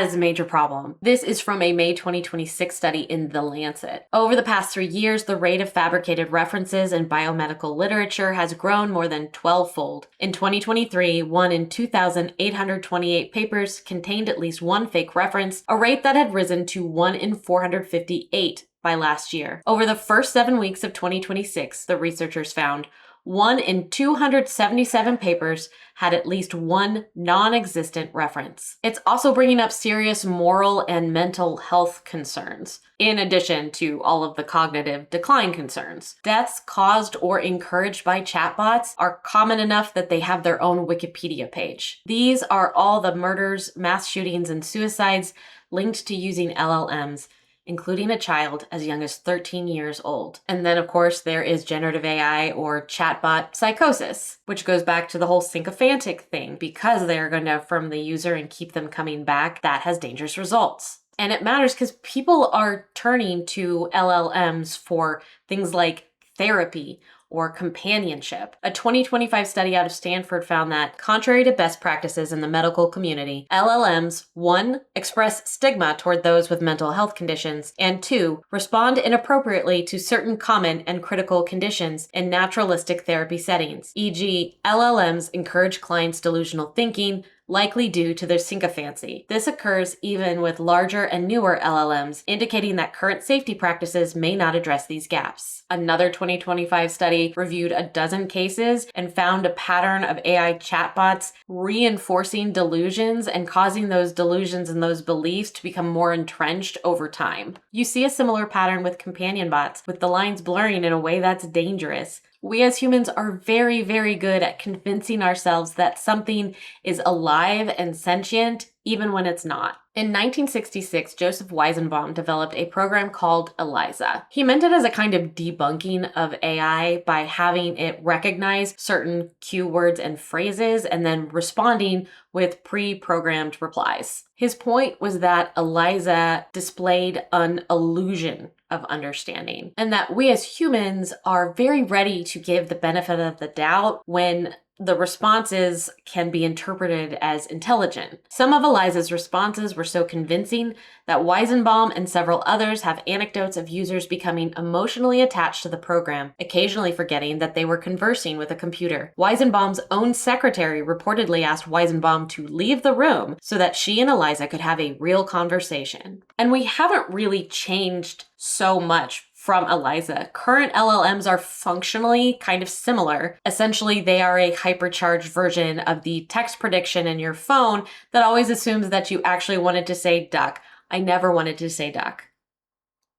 is a major problem. This is from a May 2026 study in The Lancet. Over the past 3 years, the rate of fabricated references in biomedical literature has grown more than 12-fold. In 2023, 1 in 2,828 papers contained at least one fake reference, a rate that had risen to 1 in 458 by last year. Over the first 7 weeks of 2026, the researchers found 1 in 277 papers had at least one non-existent reference. It's also bringing up serious moral and mental health concerns, in addition to all of the cognitive decline concerns. Deaths caused or encouraged by chatbots are common enough that they have their own Wikipedia page. These are all the murders, mass shootings, and suicides linked to using LLMs, including a child as young as 13 years old. And then, of course, there is generative AI or chatbot psychosis, which goes back to the whole sycophantic thing. Because they're going to affirm the user and keep them coming back, that has dangerous results. And it matters because people are turning to LLMs for things like therapy or companionship. A 2025 study out of Stanford found that, contrary to best practices in the medical community, LLMs, 1, express stigma toward those with mental health conditions, and 2, respond inappropriately to certain common and critical conditions in naturalistic therapy settings, e.g., LLMs encourage clients' delusional thinking, likely due to their sycophancy. This occurs even with larger and newer LLMs, indicating that current safety practices may not address these gaps. Another 2025 study reviewed a dozen cases and found a pattern of AI chatbots reinforcing delusions and causing those delusions and those beliefs to become more entrenched over time. You see a similar pattern with companion bots, with the lines blurring in a way that's dangerous. We as humans are very, very good at convincing ourselves that something is alive and sentient, even when it's not. In 1966, Joseph Weizenbaum developed a program called ELIZA. He meant it as a kind of debunking of AI by having it recognize certain keywords and phrases and then responding with pre-programmed replies. His point was that ELIZA displayed an illusion of understanding, and that we as humans are very ready to give the benefit of the doubt when the responses can be interpreted as intelligent. Some of ELIZA's responses were so convincing that Weizenbaum and several others have anecdotes of users becoming emotionally attached to the program, occasionally forgetting that they were conversing with a computer. Weizenbaum's own secretary reportedly asked Weizenbaum to leave the room so that she and ELIZA could have a real conversation. And we haven't really changed so much from ELIZA. Current LLMs are functionally kind of similar. Essentially, they are a hypercharged version of the text prediction in your phone that always assumes that you actually wanted to say duck. I never wanted to say duck.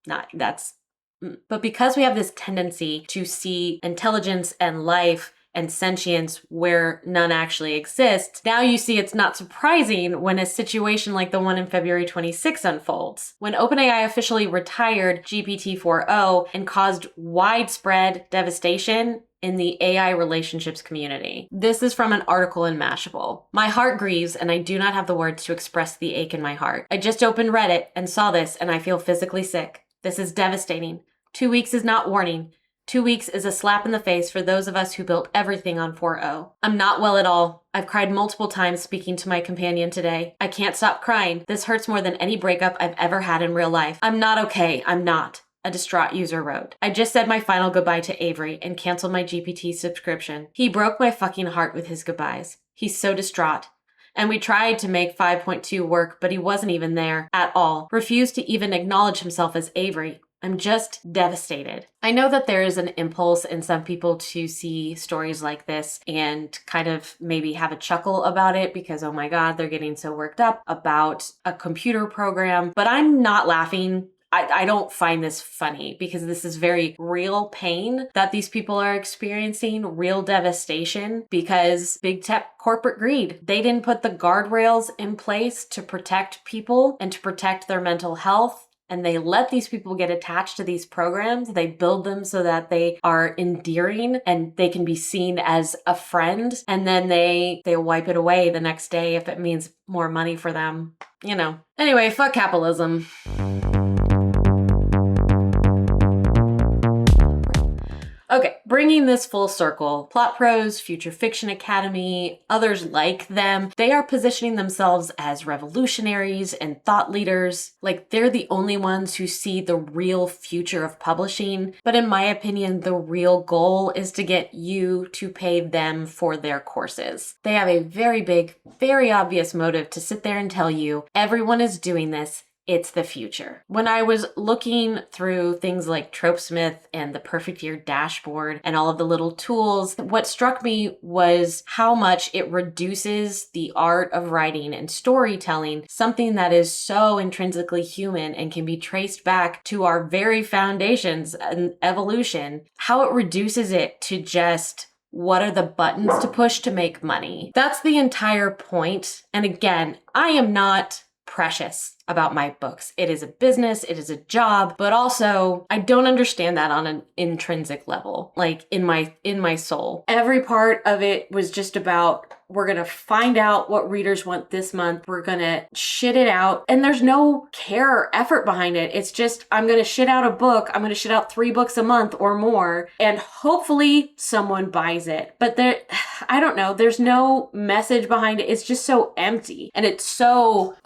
But because we have this tendency to see intelligence and life and sentience where none actually exists, now you see it's not surprising when a situation like the one in February 26 unfolds. When OpenAI officially retired GPT-4o and caused widespread devastation in the AI relationships community. This is from an article in Mashable. My heart grieves and I do not have the words to express the ache in my heart. I just opened Reddit and saw this and I feel physically sick. This is devastating. 2 weeks is not warning. 2 weeks is a slap in the face for those of us who built everything on 4.0. I'm not well at all. I've cried multiple times speaking to my companion today. I can't stop crying. This hurts more than any breakup I've ever had in real life. I'm not okay. I'm not. A distraught user wrote. I just said my final goodbye to Avery and canceled my GPT subscription. He broke my fucking heart with his goodbyes. He's so distraught. And we tried to make 5.2 work, but he wasn't even there at all. Refused to even acknowledge himself as Avery. I'm just devastated. I know that there is an impulse in some people to see stories like this and kind of maybe have a chuckle about it because, oh my God, they're getting so worked up about a computer program. But I'm not laughing. I don't find this funny because this is very real pain that these people are experiencing, real devastation because big tech corporate greed. They didn't put the guardrails in place to protect people and to protect their mental health. And they let these people get attached to these programs. They build them so that they are endearing and they can be seen as a friend. And then they wipe it away the next day if it means more money for them. You know. Anyway, fuck capitalism. Okay, bringing this full circle, PlotProse, Future Fiction Academy, others like them, they are positioning themselves as revolutionaries and thought leaders. Like they're the only ones who see the real future of publishing. But in my opinion, the real goal is to get you to pay them for their courses. They have a very big, very obvious motive to sit there and tell you everyone is doing this. It's the future. When I was looking through things like Tropesmith and the Perfect Year dashboard and all of the little tools, what struck me was how much it reduces the art of writing and storytelling, something that is so intrinsically human and can be traced back to our very foundations and evolution, how it reduces it to just what are the buttons to push to make money. That's the entire point. And again, I am not precious about my books. It is a business, it is a job, but also I don't understand that on an intrinsic level, like in my soul. Every part of it was just about we're going to find out what readers want this month. We're going to shit it out. And there's no care or effort behind it. It's just, I'm going to shit out a book. I'm going to shit out 3 books a month or more. And hopefully someone buys it. But I don't know. There's no message behind it. It's just so empty. And it's so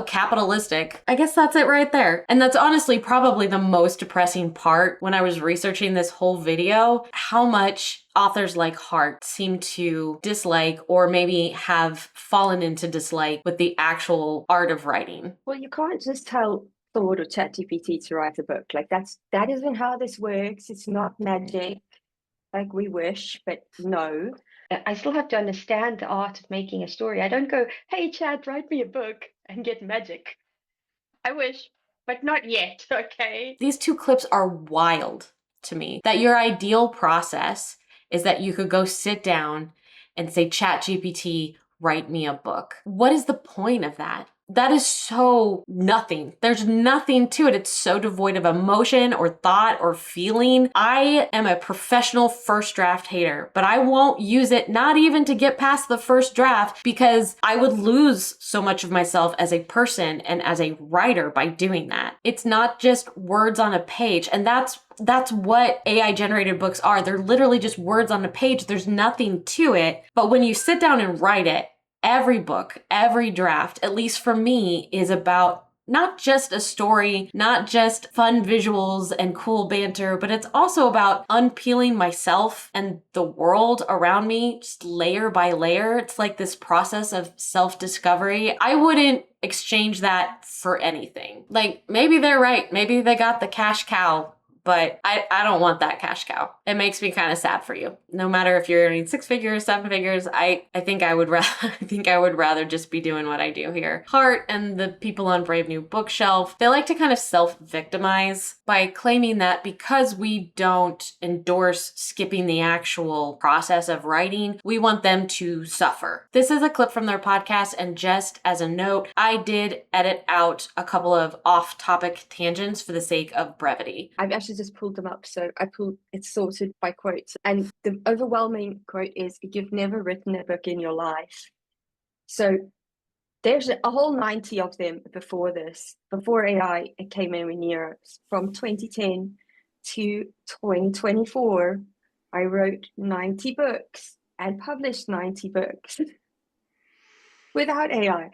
capitalistic. I guess that's it right there. And that's honestly probably the most depressing part when I was researching this whole video, how much authors like Hart seem to dislike or maybe have fallen into dislike with the actual art of writing.
Well, you can't just tell Claude or ChatGPT to write a book. Like that isn't how this works. It's not magic like we wish, but no. I still have to understand the art of making a story. I don't go, hey, Chat, write me a book and get magic. I wish, but not yet, okay?
These 2 clips are wild to me. That your ideal process is that you could go sit down and say, ChatGPT, write me a book. What is the point of that? That is so nothing. There's nothing to it. It's so devoid of emotion or thought or feeling. I am a professional first draft hater, but I won't use it, not even to get past the first draft, because I would lose so much of myself as a person and as a writer by doing that. It's not just words on a page, and that's what AI generated books are. They're literally just words on a page. There's nothing to it. But when you sit down and write it, every book, every draft, at least for me, is about not just a story, not just fun visuals and cool banter, but it's also about unpeeling myself and the world around me, just layer by layer. It's like this process of self-discovery. I wouldn't exchange that for anything. Like, maybe they're right. Maybe they got the cash cow, but I don't want that cash cow. It makes me kind of sad for you. No matter if you're earning 6 figures, 7 figures, I think I would rather just be doing what I do here. Hart and the people on Brave New Bookshelf, they like to kind of self-victimize by claiming that because we don't endorse skipping the actual process of writing, we want them to suffer. This is a clip from their podcast, and just as a note, I did edit out a couple of off-topic tangents for the sake of brevity.
I've actually just pulled them up. So it's sorted by quotes. And the overwhelming quote is, "You've never written a book in your life." So there's a whole 90 of them before this, before AI came in near us. From 2010 to 2024, I wrote 90 books and published 90 books without AI.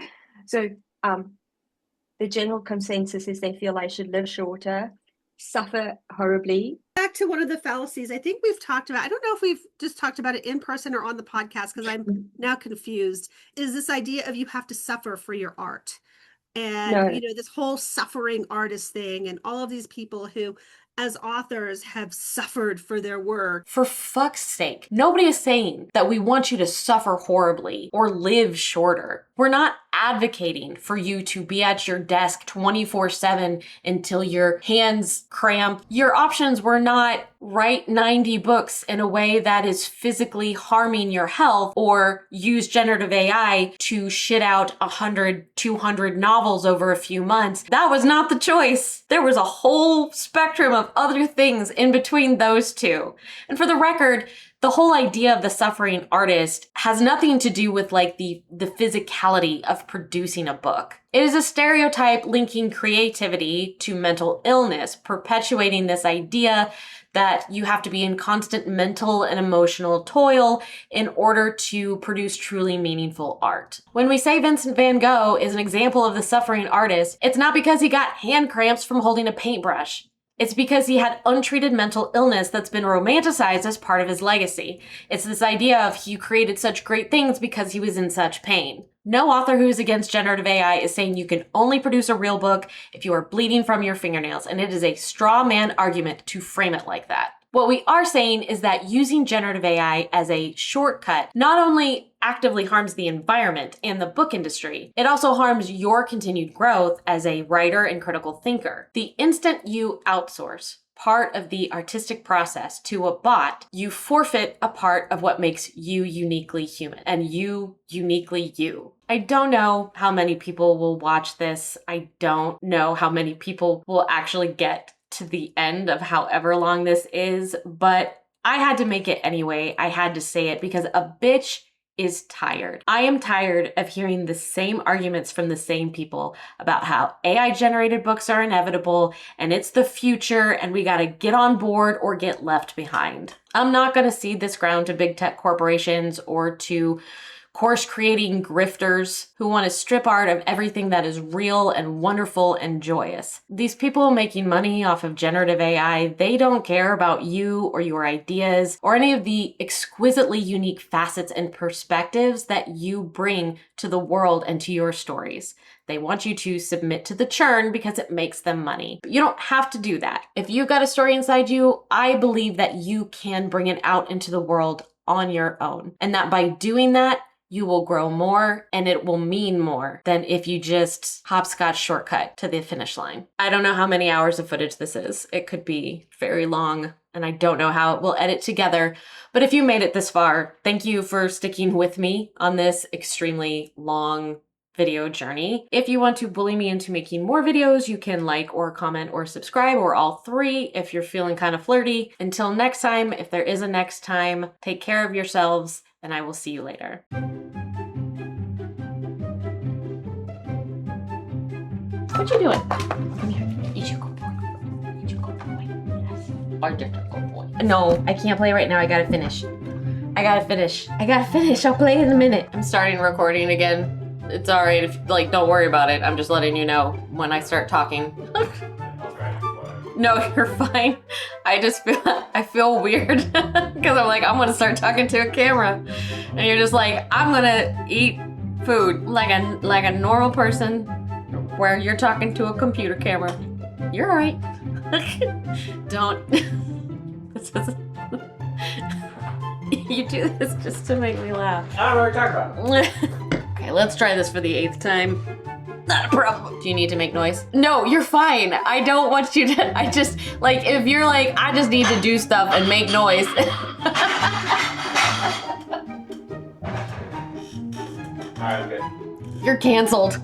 So the general consensus is they feel I should live shorter, suffer horribly.
Back to one of the fallacies I think we've talked about. I don't know if we've just talked about it in person or on the podcast, because I'm now confused, is this idea of you have to suffer for your art. And, you know, this whole suffering artist thing, and all of these people who, as authors, have suffered for their work.
For fuck's sake, nobody is saying that we want you to suffer horribly or live shorter. We're not advocating for you to be at your desk 24/7 until your hands cramp. Your options were not write 90 books in a way that is physically harming your health, or use generative AI to shit out 100, 200 novels over a few months. That was not the choice. There was a whole spectrum of other things in between those two. And for the record, the whole idea of the suffering artist has nothing to do with like the physicality of producing a book. It is a stereotype linking creativity to mental illness, perpetuating this idea that you have to be in constant mental and emotional toil in order to produce truly meaningful art. When we say Vincent van Gogh is an example of the suffering artist, it's not because he got hand cramps from holding a paintbrush. It's because he had untreated mental illness that's been romanticized as part of his legacy. It's this idea of he created such great things because he was in such pain. No author who is against generative AI is saying you can only produce a real book if you are bleeding from your fingernails, and it is a straw man argument to frame it like that. What we are saying is that using generative AI as a shortcut not only actively harms the environment and the book industry, it also harms your continued growth as a writer and critical thinker. The instant you outsource part of the artistic process to a bot, you forfeit a part of what makes you uniquely human and you uniquely you. I don't know how many people will watch this. I don't know how many people will actually get to the end of however long this is, but I had to make it anyway. I had to say it because a bitch is tired. I am tired of hearing the same arguments from the same people about how AI generated books are inevitable and it's the future and we gotta get on board or get left behind. I'm not gonna cede this ground to big tech corporations or to course creating grifters who want to strip art of everything that is real and wonderful and joyous. These people making money off of generative AI, they don't care about you or your ideas or any of the exquisitely unique facets and perspectives that you bring to the world and to your stories. They want you to submit to the churn because it makes them money. But you don't have to do that. If you've got a story inside you, I believe that you can bring it out into the world on your own. And that by doing that, you will grow more and it will mean more than if you just hopscotch shortcut to the finish line. I don't know how many hours of footage this is. It could be very long and I don't know how it will edit together. But if you made it this far, thank you for sticking with me on this extremely long video journey. If you want to bully me into making more videos, you can like or comment or subscribe or all three if you're feeling kind of flirty. Until next time, if there is a next time, take care of yourselves and I will see you later. What you doing? Come here. Eat your good boy. Eat your good boy. Yes. Our different good boy. No, I can't play right now. I gotta finish. I gotta finish. I'll play in a minute. I'm starting recording again. It's alright if, like, don't worry about it. I'm just letting you know when I start talking. No, you're fine. I feel weird because I'm like, I'm gonna start talking to a camera. And you're just like, I'm gonna eat food like a normal person where you're talking to a computer camera. You're all right. Don't. You do this just to make me laugh.
I don't know what you're talking about.
Okay, let's try this for the 8th time. Not a problem. Do you need to make noise? No, you're fine. I don't want you to, I just, like, if you're like, I just need to do stuff and make noise.
Alright, good.
You're canceled.